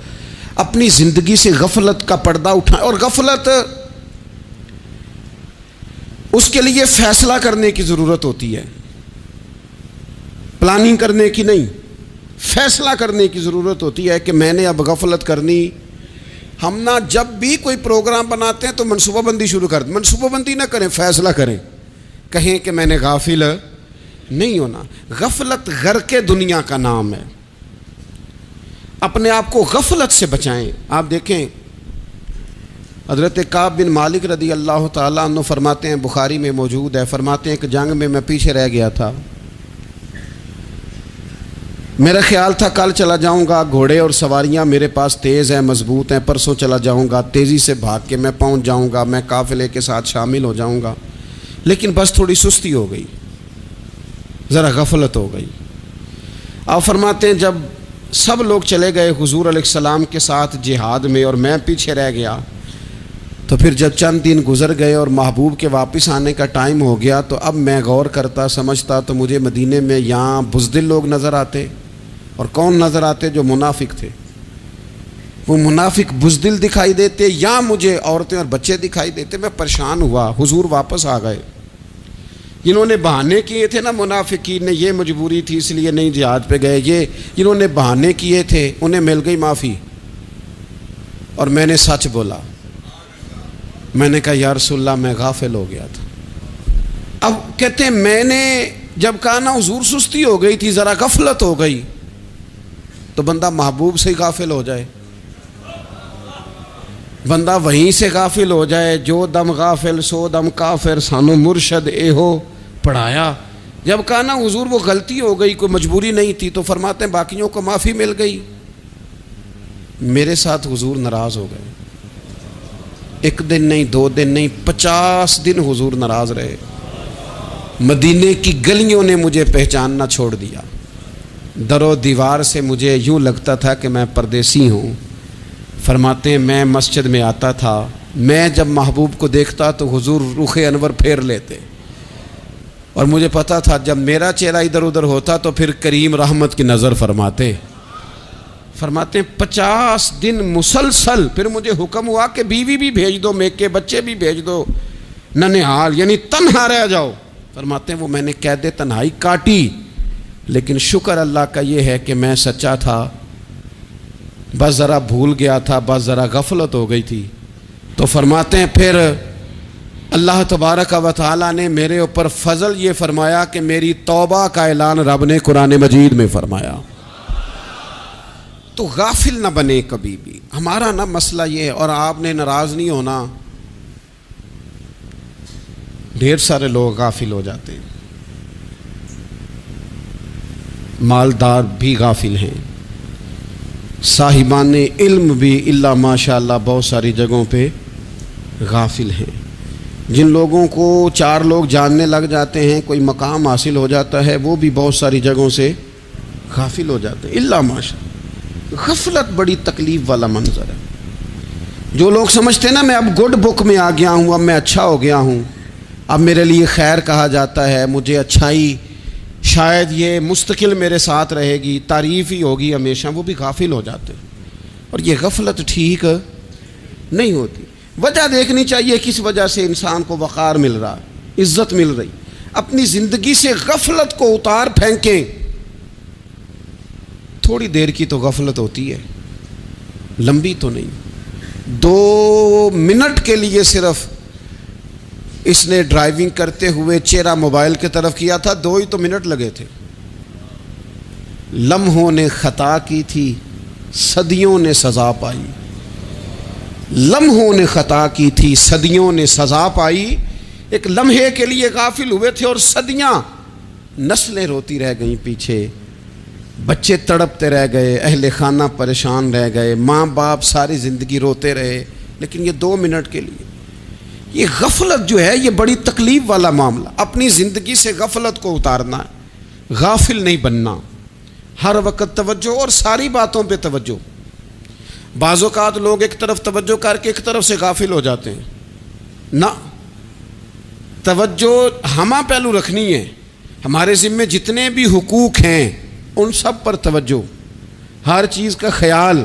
اپنی زندگی سے غفلت کا پردہ اٹھائیں، اور غفلت اس کے لیے فیصلہ کرنے کی ضرورت ہوتی ہے، پلاننگ کرنے کی نہیں، فیصلہ کرنے کی ضرورت ہوتی ہے کہ میں نے اب غفلت کرنی۔ ہم نہ جب بھی کوئی پروگرام بناتے ہیں تو منصوبہ بندی شروع کر دیں، منصوبہ بندی نہ کریں، فیصلہ کریں، کہیں کہ میں نے غافل نہیں ہونا۔ غفلت غرق دنیا کا نام ہے، اپنے آپ کو غفلت سے بچائیں۔ آپ دیکھیں حضرت کعب بن مالک رضی اللہ تعالیٰ عنہ فرماتے ہیں، بخاری میں موجود ہے، فرماتے ہیں کہ جنگ میں میں پیچھے رہ گیا تھا، میرا خیال تھا کل چلا جاؤں گا، گھوڑے اور سواریاں میرے پاس تیز ہیں، مضبوط ہیں، پرسوں چلا جاؤں گا، تیزی سے بھاگ کے میں پہنچ جاؤں گا، میں قافلے کے ساتھ شامل ہو جاؤں گا، لیکن بس تھوڑی سستی ہو گئی، ذرا غفلت ہو گئی۔ آپ فرماتے ہیں جب سب لوگ چلے گئے حضور علیہ السلام کے ساتھ جہاد میں اور میں پیچھے رہ گیا، تو پھر جب چند دن گزر گئے اور محبوب کے واپس آنے کا ٹائم ہو گیا تو اب میں غور کرتا سمجھتا تو مجھے مدینے میں یہاں بزدل لوگ نظر آتے، اور کون نظر آتے؟ جو منافق تھے، وہ منافق بزدل دکھائی دیتے، یا مجھے عورتیں اور بچے دکھائی دیتے۔ میں پریشان ہوا، حضور واپس آ گئے۔ جنہوں نے بہانے کیے تھے نا منافقین نے، یہ مجبوری تھی اس لیے نہیں جہاد پہ گئے، یہ جنہوں نے بہانے کیے تھے انہیں مل گئی معافی، اور میں نے سچ بولا، میں نے کہا یا رسول اللہ میں غافل ہو گیا تھا۔ اب کہتے ہیں میں نے جب کہا نا حضور سستی ہو گئی تھی، ذرا غفلت ہو گئی، تو بندہ محبوب سے ہی غافل ہو جائے، بندہ وہیں سے غافل ہو جائے، جو دم غافل سو دم کافر، سانو مرشد اے ہو پڑھایا۔ جب کہا نا حضور وہ غلطی ہو گئی، کوئی مجبوری نہیں تھی، تو فرماتے ہیں باقیوں کو معافی مل گئی، میرے ساتھ حضور ناراض ہو گئے۔ ایک دن نہیں، 2 دن نہیں، 50 دن حضور ناراض رہے۔ مدینے کی گلیوں نے مجھے پہچاننا چھوڑ دیا، در و دیوار سے مجھے یوں لگتا تھا کہ میں پردیسی ہوں۔ فرماتے ہیں میں مسجد میں آتا تھا، میں جب محبوب کو دیکھتا تو حضور رخ انور پھیر لیتے، اور مجھے پتا تھا جب میرا چہرہ ادھر ادھر ہوتا تو پھر کریم رحمت کی نظر فرماتے ہیں 50 دن مسلسل۔ پھر مجھے حکم ہوا کہ بیوی بھی بھیج دو، میکے بچے بھی بھیج دو، ننہال یعنی تنہا رہ جاؤ۔ فرماتے ہیں وہ میں نے قید تنہائی کاٹی، لیکن شکر اللہ کا یہ ہے کہ میں سچا تھا، بس ذرا بھول گیا تھا، بس ذرا غفلت ہو گئی تھی۔ تو فرماتے ہیں پھر اللہ تبارک و تعالیٰ نے میرے اوپر فضل یہ فرمایا کہ میری توبہ کا اعلان رب نے قرآن مجید میں فرمایا۔ تو غافل نہ بنے کبھی بھی۔ ہمارا نا مسئلہ یہ ہے، اور آپ نے ناراض نہیں ہونا، ڈھیر سارے لوگ غافل ہو جاتے ہیں، مالدار بھی غافل ہیں، صاحبان علم بھی الا ماشاء اللہ بہت ساری جگہوں پہ غافل ہیں۔ جن لوگوں کو 4 لوگ جاننے لگ جاتے ہیں، کوئی مقام حاصل ہو جاتا ہے، وہ بھی بہت ساری جگہوں سے غافل ہو جاتے ہیں الا ماشاء اللہ۔ غفلت بڑی تکلیف والا منظر ہے۔ جو لوگ سمجھتے ہیں نا میں اب گڈ بک میں آ گیا ہوں، اب میں اچھا ہو گیا ہوں، اب میرے لیے خیر کہا جاتا ہے، مجھے اچھائی شاید یہ مستقل میرے ساتھ رہے گی، تعریف ہی ہوگی ہمیشہ، وہ بھی غافل ہو جاتے ہیں۔ اور یہ غفلت ٹھیک نہیں ہوتی۔ وجہ دیکھنی چاہیے کس وجہ سے انسان کو وقار مل رہا، عزت مل رہی۔ اپنی زندگی سے غفلت کو اتار پھینکیں۔ تھوڑی دیر کی تو غفلت ہوتی ہے، لمبی تو نہیں۔ 2 منٹ کے لیے صرف اس نے ڈرائیونگ کرتے ہوئے چہرہ موبائل کی طرف کیا تھا، 2 ہی تو منٹ لگے تھے۔ لمحوں نے خطا کی تھی، صدیوں نے سزا پائی۔ لمحوں نے خطا کی تھی، صدیوں نے سزا پائی۔ ایک لمحے کے لیے غافل ہوئے تھے اور صدیاں، نسلیں روتی رہ گئیں پیچھے، بچے تڑپتے رہ گئے، اہل خانہ پریشان رہ گئے، ماں باپ ساری زندگی روتے رہے، لیکن یہ 2 منٹ کے لیے۔ یہ غفلت جو ہے یہ بڑی تکلیف والا معاملہ۔ اپنی زندگی سے غفلت کو اتارنا ہے، غافل نہیں بننا، ہر وقت توجہ اور ساری باتوں پہ توجہ۔ بعض اوقات لوگ ایک طرف توجہ کر کے ایک طرف سے غافل ہو جاتے ہیں، نہ، توجہ ہمہ پہلو رکھنی ہے۔ ہمارے ذمے جتنے بھی حقوق ہیں ان سب پر توجہ، ہر چیز کا خیال۔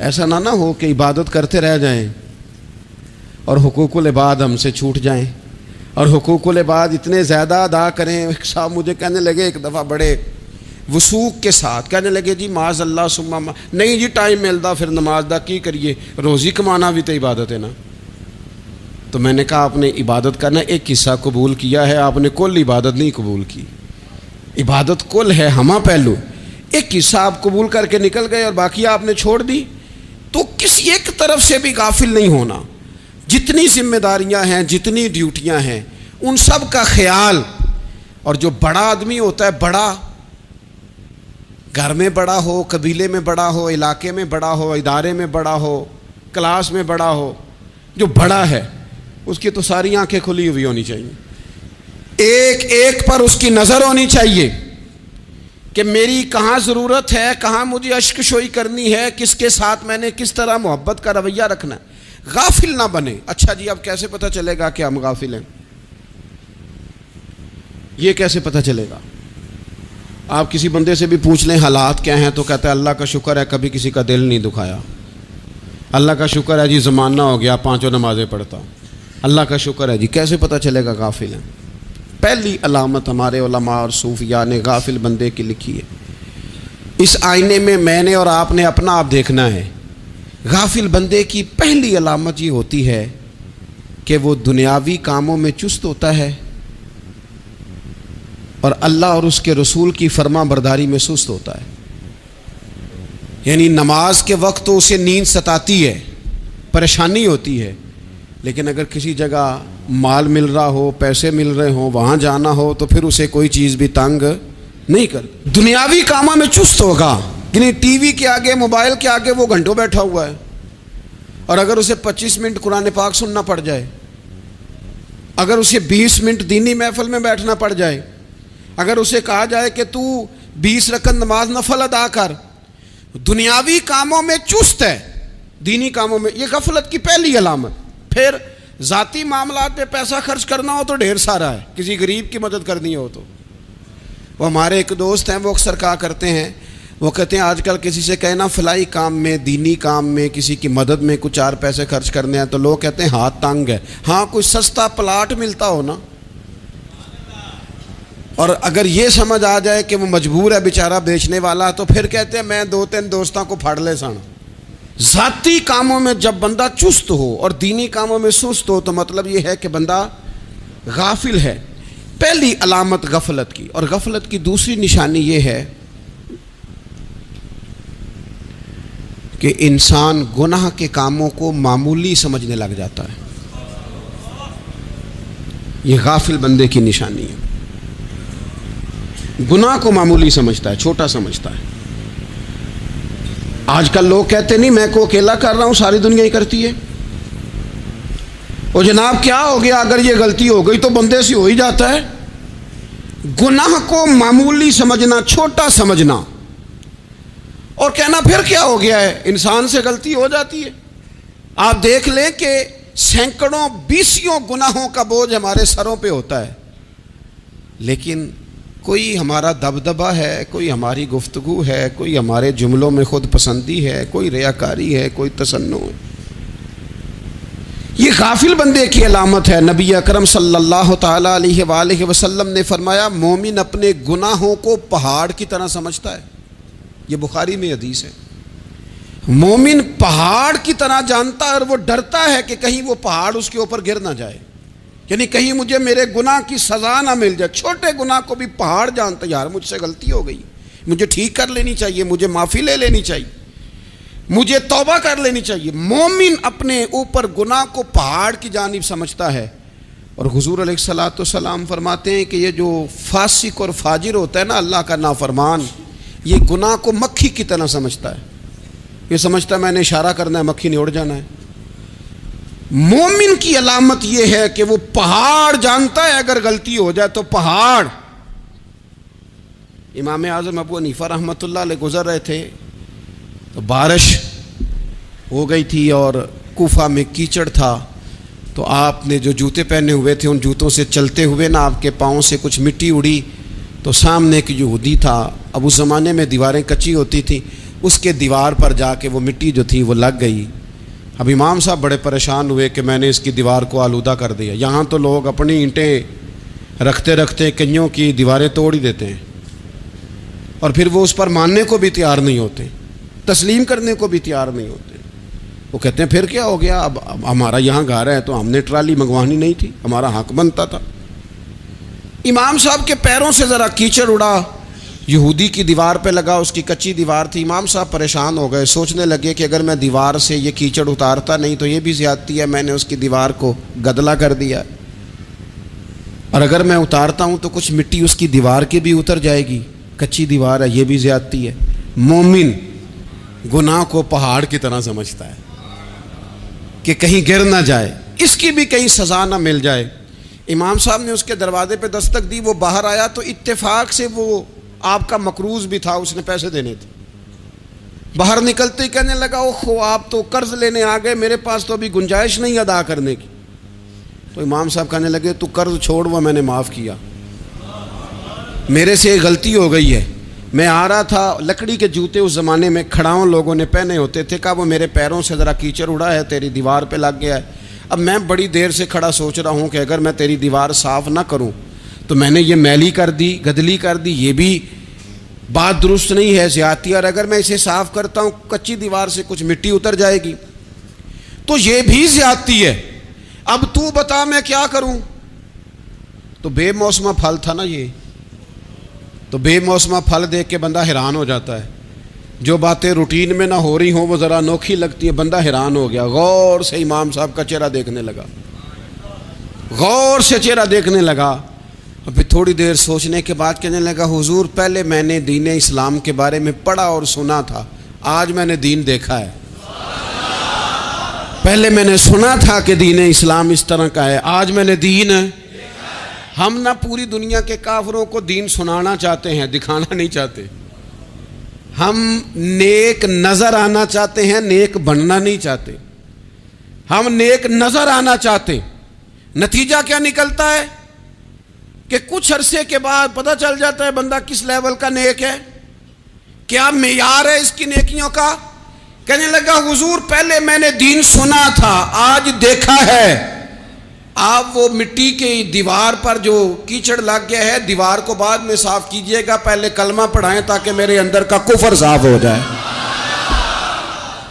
ایسا نہ ہو کہ عبادت کرتے رہ جائیں اور حقوق العباد ہم سے چھوٹ جائیں، اور حقوق العباد اتنے زیادہ ادا کریں۔ صاحب مجھے کہنے لگے ایک دفعہ بڑے وثوق کے ساتھ، کہنے لگے جی معاذ اللہ سما نہیں جی ٹائم ملتا پھر نماز دا کی کریے، روزی کمانا بھی تو عبادت ہے نا۔ تو میں نے کہا آپ نے عبادت کرنا ایک حصہ قبول کیا ہے، آپ نے کل عبادت نہیں قبول کی۔ عبادت کل ہے، ہمہ پہلو، ایک حصہ آپ قبول کر کے نکل گئے اور باقی آپ نے چھوڑ دی۔ تو کسی ایک طرف سے بھی غافل نہیں ہونا۔ جتنی ذمہ داریاں ہیں، جتنی ڈیوٹیاں ہیں، ان سب کا خیال۔ اور جو بڑا آدمی ہوتا ہے، بڑا گھر میں بڑا ہو، قبیلے میں بڑا ہو، علاقے میں بڑا ہو، ادارے میں بڑا ہو، کلاس میں بڑا ہو، جو بڑا ہے اس کی تو ساری آنکھیں کھلی ہوئی ہونی چاہیے، ایک ایک پر اس کی نظر ہونی چاہیے کہ میری کہاں ضرورت ہے، کہاں مجھے اشک شوئی کرنی ہے، کس کے ساتھ میں نے کس طرح محبت کا رویہ رکھنا ہے۔ غافل نہ بنے۔ اچھا جی اب کیسے پتہ چلے گا کہ ہم غافل ہیں؟ یہ کیسے پتہ چلے گا؟ آپ کسی بندے سے بھی پوچھ لیں حالات کیا ہیں تو کہتا ہے اللہ کا شکر ہے کبھی کسی کا دل نہیں دکھایا، اللہ کا شکر ہے جی زمانہ ہو گیا 5 نمازیں پڑھتا ہوں، اللہ کا شکر ہے جی۔ کیسے پتہ چلے گا غافل ہیں؟ پہلی علامت ہمارے علماء اور صوفیاء نے غافل بندے کی لکھی ہے۔ اس آئینے میں نے اور آپ نے اپنا آپ دیکھنا ہے۔ غافل بندے کی پہلی علامت یہ ہوتی ہے کہ وہ دنیاوی کاموں میں چست ہوتا ہے اور اللہ اور اس کے رسول کی فرما برداری میں سست ہوتا ہے۔ یعنی نماز کے وقت تو اسے نیند ستاتی ہے، پریشانی ہوتی ہے، لیکن اگر کسی جگہ مال مل رہا ہو، پیسے مل رہے ہوں، وہاں جانا ہو تو پھر اسے کوئی چیز بھی تنگ نہیں کر. دنیاوی کاموں میں چست ہوگا، یعنی ٹی وی کے آگے، موبائل کے آگے وہ گھنٹوں بیٹھا ہوا ہے، اور اگر اسے 25 منٹ قرآن پاک سننا پڑ جائے، اگر اسے 20 منٹ دینی محفل میں بیٹھنا پڑ جائے، اگر اسے کہا جائے کہ تو 20 رکعت نماز نفل ادا کر، دنیاوی کاموں میں چست ہے، دینی کاموں میں، یہ غفلت کی پہلی علامت. پھر ذاتی معاملات پہ پیسہ خرچ کرنا ہو تو ڈھیر سارا ہے، کسی غریب کی مدد کرنی ہو تو. وہ ہمارے ایک دوست ہیں، وہ اکثر کہا کرتے ہیں، وہ کہتے ہیں آج کل کسی سے کہنا فلائی کام میں، دینی کام میں، کسی کی مدد میں کچھ 4 پیسے خرچ کرنے ہیں تو لوگ کہتے ہیں ہاتھ تنگ ہے. ہاں کوئی سستا پلاٹ ملتا ہو نا، اور اگر یہ سمجھ آ جائے کہ وہ مجبور ہے بیچارہ بیچنے والا، تو پھر کہتے ہیں میں 2-3 دوستوں کو پھاڑ لے سن. ذاتی کاموں میں جب بندہ چست ہو اور دینی کاموں میں سست ہو تو مطلب یہ ہے کہ بندہ غافل ہے. پہلی علامت غفلت کی. اور غفلت کی دوسری نشانی یہ ہے کہ انسان گناہ کے کاموں کو معمولی سمجھنے لگ جاتا ہے. یہ غافل بندے کی نشانی ہے. گناہ کو معمولی سمجھتا ہے، چھوٹا سمجھتا ہے. آج کل لوگ کہتے نہیں میں کو اکیلا کر رہا ہوں، ساری دنیا ہی کرتی ہے. اور جناب کیا ہو گیا، اگر یہ غلطی ہو گئی تو بندے سے ہو ہی جاتا ہے. گناہ کو معمولی سمجھنا، چھوٹا سمجھنا، اور کہنا پھر کیا ہو گیا ہے، انسان سے غلطی ہو جاتی ہے. آپ دیکھ لیں کہ سینکڑوں بیسیوں گناہوں کا بوجھ ہمارے سروں پہ ہوتا ہے، لیکن کوئی ہمارا دبدبہ ہے، کوئی ہماری گفتگو ہے، کوئی ہمارے جملوں میں خود پسندی ہے، کوئی ریاکاری ہے، کوئی تصنع ہے. یہ غافل بندے کی علامت ہے. نبی اکرم صلی اللہ تعالیٰ علیہ وآلہ وسلم نے فرمایا مومن اپنے گناہوں کو پہاڑ کی طرح سمجھتا ہے. یہ بخاری میں حدیث ہے. مومن پہاڑ کی طرح جانتا ہے، اور وہ ڈرتا ہے کہ کہیں وہ پہاڑ اس کے اوپر گر نہ جائے، یعنی کہیں مجھے میرے گناہ کی سزا نہ مل جائے. چھوٹے گناہ کو بھی پہاڑ جانتا ہے، یار مجھ سے غلطی ہو گئی، مجھے ٹھیک کر لینی چاہیے، مجھے معافی لے لینی چاہیے، مجھے توبہ کر لینی چاہیے. مومن اپنے اوپر گناہ کو پہاڑ کی جانب سمجھتا ہے. اور حضور علیہ الصلوۃ والسلام فرماتے ہیں کہ یہ جو فاسق اور فاجر ہوتا ہے نا، اللہ کا نافرمان، یہ گناہ کو مکھی کی طرح سمجھتا ہے. یہ سمجھتا ہے میں نے اشارہ کرنا ہے، مکھی نے اڑ جانا ہے. مومن کی علامت یہ ہے کہ وہ پہاڑ جانتا ہے، اگر غلطی ہو جائے تو پہاڑ. امام اعظم ابو حنیفہ رحمۃ اللہ علیہ گزر رہے تھے تو بارش ہو گئی تھی اور کوفہ میں کیچڑ تھا، تو آپ نے جو جوتے پہنے ہوئے تھے ان جوتوں سے چلتے ہوئے نا آپ کے پاؤں سے کچھ مٹی اڑی، تو سامنے ایک یہودی تھا. اب اس زمانے میں دیواریں کچی ہوتی تھیں، اس کے دیوار پر جا کے وہ مٹی جو تھی وہ لگ گئی. اب امام صاحب بڑے پریشان ہوئے کہ میں نے اس کی دیوار کو آلودہ کر دیا. یہاں تو لوگ اپنی اینٹیں رکھتے رکھتے کئیوں کی دیواریں توڑ ہی دیتے ہیں، اور پھر وہ اس پر ماننے کو بھی تیار نہیں ہوتے، تسلیم کرنے کو بھی تیار نہیں ہوتے. وہ کہتے ہیں پھر کیا ہو گیا، اب ہمارا یہاں گھر ہے تو ہم نے ٹرالی منگوانی نہیں تھی، ہمارا حق بنتا تھا. امام صاحب کے پیروں سے ذرا کیچڑ اڑا، یہودی کی دیوار پہ لگا، اس کی کچی دیوار تھی. امام صاحب پریشان ہو گئے، سوچنے لگے کہ اگر میں دیوار سے یہ کیچڑ اتارتا نہیں تو یہ بھی زیادتی ہے، میں نے اس کی دیوار کو گدلا کر دیا، اور اگر میں اتارتا ہوں تو کچھ مٹی اس کی دیوار کی بھی اتر جائے گی، کچی دیوار ہے، یہ بھی زیادتی ہے. مومن گناہ کو پہاڑ کی طرح سمجھتا ہے کہ کہیں گر نہ جائے، اس کی بھی کہیں سزا نہ مل جائے. امام صاحب نے اس کے دروازے پہ دستک دی، وہ باہر آیا تو اتفاق سے وہ آپ کا مقروض بھی تھا، اس نے پیسے دینے تھے. باہر نکلتے ہی کہنے لگا اوہ آپ تو قرض لینے آ گئے، میرے پاس تو ابھی گنجائش نہیں ادا کرنے کی. تو امام صاحب کہنے لگے تو قرض چھوڑ، وہ میں نے معاف کیا، میرے سے غلطی ہو گئی ہے. میں آ رہا تھا، لکڑی کے جوتے اس زمانے میں کھڑاؤں لوگوں نے پہنے ہوتے تھے، کہا وہ میرے پیروں سے ذرا کیچڑ اڑا ہے، تیری دیوار پہ لگ گیا ہے. اب میں بڑی دیر سے کھڑا سوچ رہا ہوں کہ اگر میں تیری دیوار صاف نہ کروں تو میں نے یہ میلی کر دی، گدلی کر دی، یہ بھی بات درست نہیں ہے، زیادتی. اور اگر میں اسے صاف کرتا ہوں کچی دیوار سے کچھ مٹی اتر جائے گی تو یہ بھی زیادتی ہے. اب تو بتا میں کیا کروں. تو بے موسمہ پھل تھا نا یہ، تو بے موسمہ پھل دیکھ کے بندہ حیران ہو جاتا ہے. جو باتیں روٹین میں نہ ہو رہی ہوں وہ ذرا انوکھی لگتی ہیں، بندہ حیران ہو گیا، غور سے امام صاحب کا چہرہ دیکھنے لگا، غور سے چہرہ دیکھنے لگا، اور پھر تھوڑی دیر سوچنے کے بعد کہنے لگا حضور پہلے میں نے دین اسلام کے بارے میں پڑھا اور سنا تھا، آج میں نے دین دیکھا ہے۔ پہلے میں نے سنا تھا کہ دین اسلام اس طرح کا ہے، آج میں نے دین۔ ہم نہ پوری دنیا کے کافروں کو دین سنانا چاہتے ہیں، دکھانا نہیں چاہتے۔ ہم نیک نظر آنا چاہتے ہیں، نیک بننا نہیں چاہتے۔ ہم نیک نظر آنا چاہتے، نتیجہ کیا نکلتا ہے کہ کچھ عرصے کے بعد پتہ چل جاتا ہے بندہ کس لیول کا نیک ہے، کیا معیار ہے اس کی نیکیوں کا۔ کہنے لگا حضور پہلے میں نے دین سنا تھا، آج دیکھا ہے۔ آپ وہ مٹی کی دیوار پر جو کیچڑ لگ گیا ہے، دیوار کو بعد میں صاف کیجئے گا، پہلے کلمہ پڑھائیں تاکہ میرے اندر کا کفر صاف ہو جائے،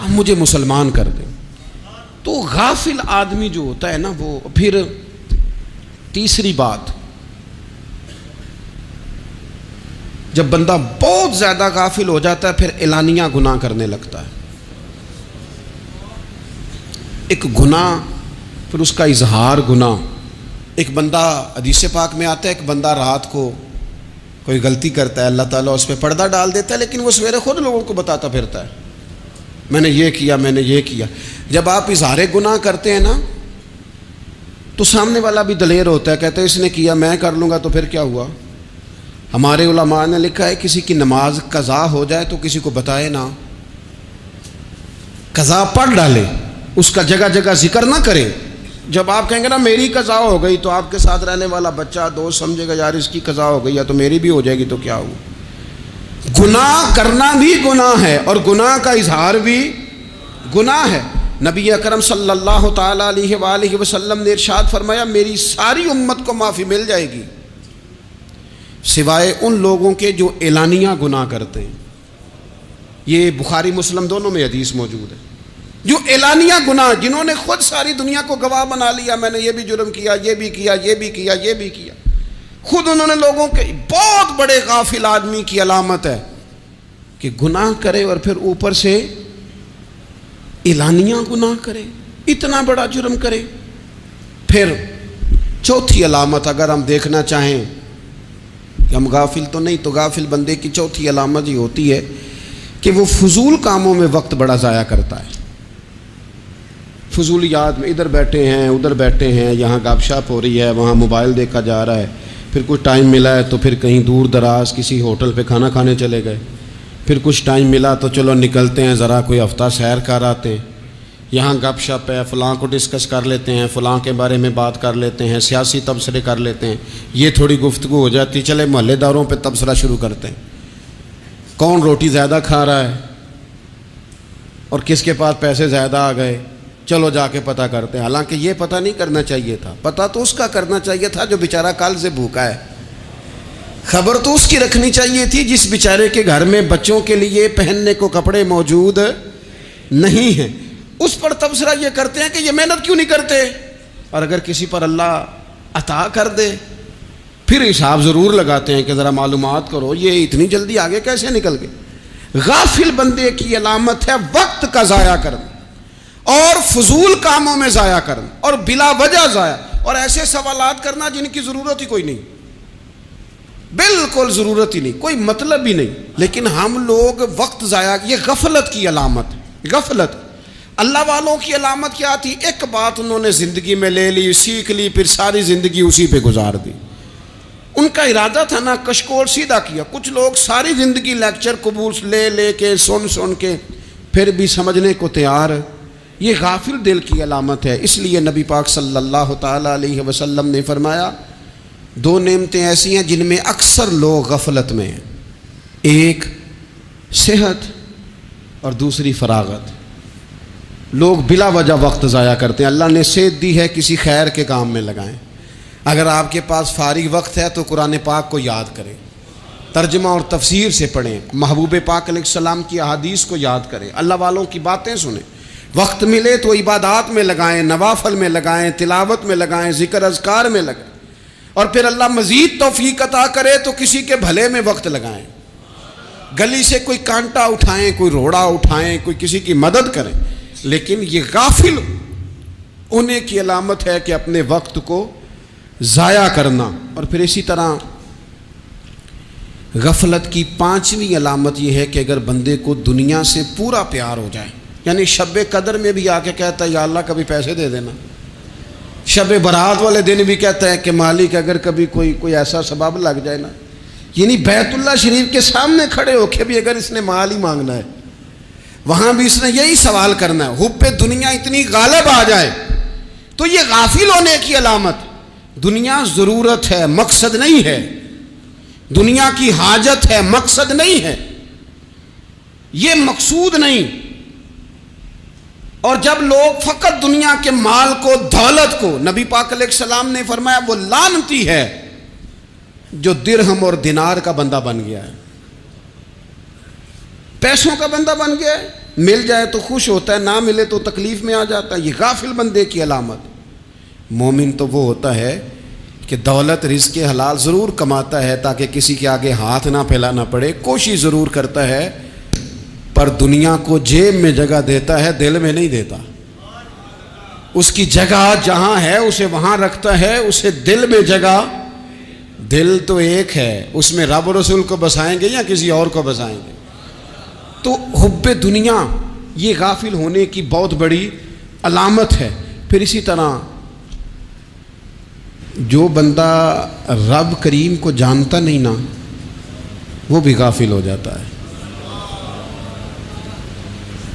مجھے مسلمان کر دیں۔ تو غافل آدمی جو ہوتا ہے نا، وہ پھر تیسری بات، جب بندہ بہت زیادہ غافل ہو جاتا ہے پھر اعلانیہ گناہ کرنے لگتا ہے۔ ایک گناہ پھر اس کا اظہار گناہ۔ ایک بندہ حدیث پاک میں آتا ہے، ایک بندہ رات کو کوئی غلطی کرتا ہے، اللہ تعالیٰ اس پہ پردہ ڈال دیتا ہے، لیکن وہ سویرے خود لوگوں کو بتاتا پھرتا ہے میں نے یہ کیا، میں نے یہ کیا۔ جب آپ اظہار گناہ کرتے ہیں نا تو سامنے والا بھی دلیر ہوتا ہے، کہتا ہے اس نے کیا میں کر لوں گا تو پھر کیا ہوا۔ ہمارے علماء نے لکھا ہے کسی کی نماز قضا ہو جائے تو کسی کو بتائے نہ، قضا پڑھ ڈالے، اس کا جگہ جگہ ذکر نہ کرے۔ جب آپ کہیں گے نا میری قضا ہو گئی تو آپ کے ساتھ رہنے والا بچہ دوست سمجھے گا یار اس کی قضا ہو گئی یا تو میری بھی ہو جائے گی تو کیا ہوا۔ گناہ کرنا بھی گناہ ہے اور گناہ کا اظہار بھی گناہ ہے۔ نبی اکرم صلی اللہ تعالیٰ علیہ وآلہ وسلم نے ارشاد فرمایا میری ساری امت کو معافی مل جائے گی سوائے ان لوگوں کے جو اعلانیہ گناہ کرتے ہیں۔ یہ بخاری مسلم دونوں میں حدیث موجود ہے۔ جو اعلانیہ گناہ، جنہوں نے خود ساری دنیا کو گواہ بنا لیا، میں نے یہ بھی جرم کیا، یہ بھی کیا، یہ بھی کیا، یہ بھی کیا، خود انہوں نے لوگوں کے، بہت بڑے غافل آدمی کی علامت ہے کہ گناہ کرے اور پھر اوپر سے اعلانیہ گناہ کرے، اتنا بڑا جرم کرے۔ پھر چوتھی علامت اگر ہم دیکھنا چاہیں کہ ہم غافل تو نہیں، تو غافل بندے کی چوتھی علامت یہ ہوتی ہے کہ وہ فضول کاموں میں وقت بڑا ضائع کرتا ہے۔ فضولیات میں ادھر بیٹھے ہیں ادھر بیٹھے ہیں، یہاں گپ شپ ہو رہی ہے، وہاں موبائل دیکھا جا رہا ہے، پھر کچھ ٹائم ملا ہے تو پھر کہیں دور دراز کسی ہوٹل پہ کھانا کھانے چلے گئے، پھر کچھ ٹائم ملا تو چلو نکلتے ہیں ذرا کوئی ہفتہ سیر کر آتے ہیں، یہاں گپ شپ ہے، فلاں کو ڈسکس کر لیتے ہیں، فلاں کے بارے میں بات کر لیتے ہیں، سیاسی تبصرے کر لیتے ہیں، یہ تھوڑی گفتگو ہو جاتی، چلے محلے داروں پہ تبصرہ شروع کرتے ہیں، کون روٹی زیادہ کھا رہا ہے اور کس کے پاس پیسے زیادہ آ گئے، چلو جا کے پتہ کرتے ہیں۔ حالانکہ یہ پتہ نہیں کرنا چاہیے تھا، پتہ تو اس کا کرنا چاہیے تھا جو بیچارہ کل سے بھوکا ہے، خبر تو اس کی رکھنی چاہیے تھی جس بیچارے کے گھر میں بچوں کے لیے پہننے کو کپڑے موجود نہیں ہیں، اس پر تبصرہ یہ کرتے ہیں کہ یہ محنت کیوں نہیں کرتے، اور اگر کسی پر اللہ عطا کر دے پھر حساب ضرور لگاتے ہیں کہ ذرا معلومات کرو یہ اتنی جلدی آگے کیسے نکل گئے۔ غافل بندے کی علامت ہے وقت کا ضائع کرنا اور فضول کاموں میں ضائع کرنا اور بلا وجہ ضائع، اور ایسے سوالات کرنا جن کی ضرورت ہی کوئی نہیں، بالکل ضرورت ہی نہیں، کوئی مطلب ہی نہیں، لیکن ہم لوگ وقت ضائع، یہ غفلت کی علامت، غفلت۔ اللہ والوں کی علامت کیا تھی؟ ایک بات انہوں نے زندگی میں لے لی، سیکھ لی، پھر ساری زندگی اسی پہ گزار دی۔ ان کا ارادہ تھا نا کشکول سیدھا کیا۔ کچھ لوگ ساری زندگی لیکچر قبول لے لے کے سن کے پھر بھی سمجھنے کو تیار، یہ غافل دل کی علامت ہے۔ اس لیے نبی پاک صلی اللہ تعالیٰ علیہ وسلم نے فرمایا دو نعمتیں ایسی ہیں جن میں اکثر لوگ غفلت میں ہیں، ایک صحت اور دوسری فراغت۔ لوگ بلا وجہ وقت ضائع کرتے ہیں۔ اللہ نے صحت دی ہے، کسی خیر کے کام میں لگائیں۔ اگر آپ کے پاس فارغ وقت ہے تو قرآن پاک کو یاد کریں، ترجمہ اور تفسیر سے پڑھیں، محبوب پاک علیہ السلام کی احادیث کو یاد کریں، اللہ والوں کی باتیں سنیں۔ وقت ملے تو عبادات میں لگائیں، نوافل میں لگائیں، تلاوت میں لگائیں، ذکر اذکار میں لگائیں، اور پھر اللہ مزید توفیق عطا کرے تو کسی کے بھلے میں وقت لگائیں۔ گلی سے کوئی کانٹا اٹھائیں، کوئی روڑا اٹھائیں، کوئی کسی کی مدد کریں، لیکن یہ غافل ہونے کی علامت ہے کہ اپنے وقت کو ضائع کرنا۔ اور پھر اسی طرح غفلت کی پانچویں علامت یہ ہے کہ اگر بندے کو دنیا سے پورا پیار ہو جائے، یعنی شب قدر میں بھی آ کے کہتا ہے یا اللہ کبھی پیسے دے دینا، شب برات والے دن بھی کہتا ہے کہ مالک اگر کبھی کوئی ایسا سبب لگ جائے نا، یعنی بیت اللہ شریف کے سامنے کھڑے ہو کے بھی اگر اس نے مال ہی مانگنا ہے، وہاں بھی اس نے یہی سوال کرنا ہے، حب دنیا اتنی غالب آ جائے، تو یہ غافل ہونے کی علامت۔ دنیا ضرورت ہے، مقصد نہیں ہے، دنیا کی حاجت ہے، مقصد نہیں ہے، یہ مقصود نہیں۔ اور جب لوگ فقط دنیا کے مال کو، دولت کو، نبی پاک علیہ السلام نے فرمایا وہ لعنتی ہے جو درہم اور دینار کا بندہ بن گیا ہے، پیسوں کا بندہ بن گیا ہے، مل جائے تو خوش ہوتا ہے، نہ ملے تو تکلیف میں آ جاتا ہے۔ یہ غافل بندے کی علامت۔ مومن تو وہ ہوتا ہے کہ دولت رزق حلال ضرور کماتا ہے تاکہ کسی کے آگے ہاتھ نہ پھیلانا پڑے، کوشش ضرور کرتا ہے، پر دنیا کو جیب میں جگہ دیتا ہے، دل میں نہیں دیتا۔ اس کی جگہ جہاں ہے اسے وہاں رکھتا ہے، اسے دل میں جگہ، دل تو ایک ہے، اس میں رب و رسول کو بسائیں گے یا کسی اور کو بسائیں گے؟ تو حب دنیا یہ غافل ہونے کی بہت بڑی علامت ہے۔ پھر اسی طرح جو بندہ رب کریم کو جانتا نہیں نا، وہ بھی غافل ہو جاتا ہے۔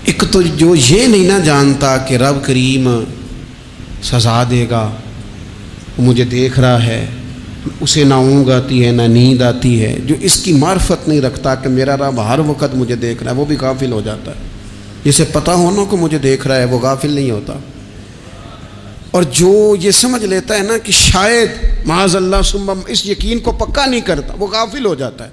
ایک تو جو یہ نہیں نہ جانتا کہ رب کریم سزا دے گا، وہ مجھے دیکھ رہا ہے، اسے نہ اونگ آتی ہے نہ نیند آتی ہے، جو اس کی معرفت نہیں رکھتا کہ میرا رب ہر وقت مجھے دیکھ رہا ہے، وہ بھی غافل ہو جاتا ہے۔ جسے پتہ ہونا کہ مجھے دیکھ رہا ہے وہ غافل نہیں ہوتا۔ اور جو یہ سمجھ لیتا ہے نا کہ شاید معاذ اللہ ثم، اس یقین کو پکا نہیں کرتا، وہ غافل ہو جاتا ہے۔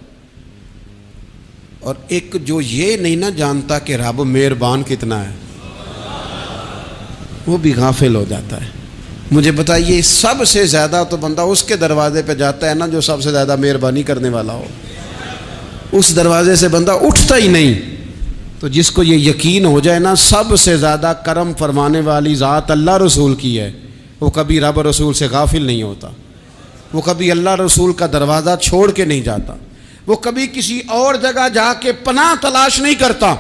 اور ایک جو یہ نہیں نہ جانتا کہ رب مہربان کتنا ہے، وہ بھی غافل ہو جاتا ہے۔ مجھے بتائیے سب سے زیادہ تو بندہ اس کے دروازے پہ جاتا ہے نا جو سب سے زیادہ مہربانی کرنے والا ہو، اس دروازے سے بندہ اٹھتا ہی نہیں۔ تو جس کو یہ یقین ہو جائے نا سب سے زیادہ کرم فرمانے والی ذات اللہ رسول کی ہے، وہ کبھی رب رسول سے غافل نہیں ہوتا، وہ کبھی اللہ رسول کا دروازہ چھوڑ کے نہیں جاتا، وہ کبھی کسی اور جگہ جا کے پناہ تلاش نہیں کرتا۔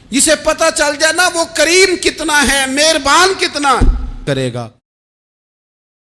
جسے پتہ چل جائے نا وہ کریم کتنا ہے، مہربان کتنا کرے گا،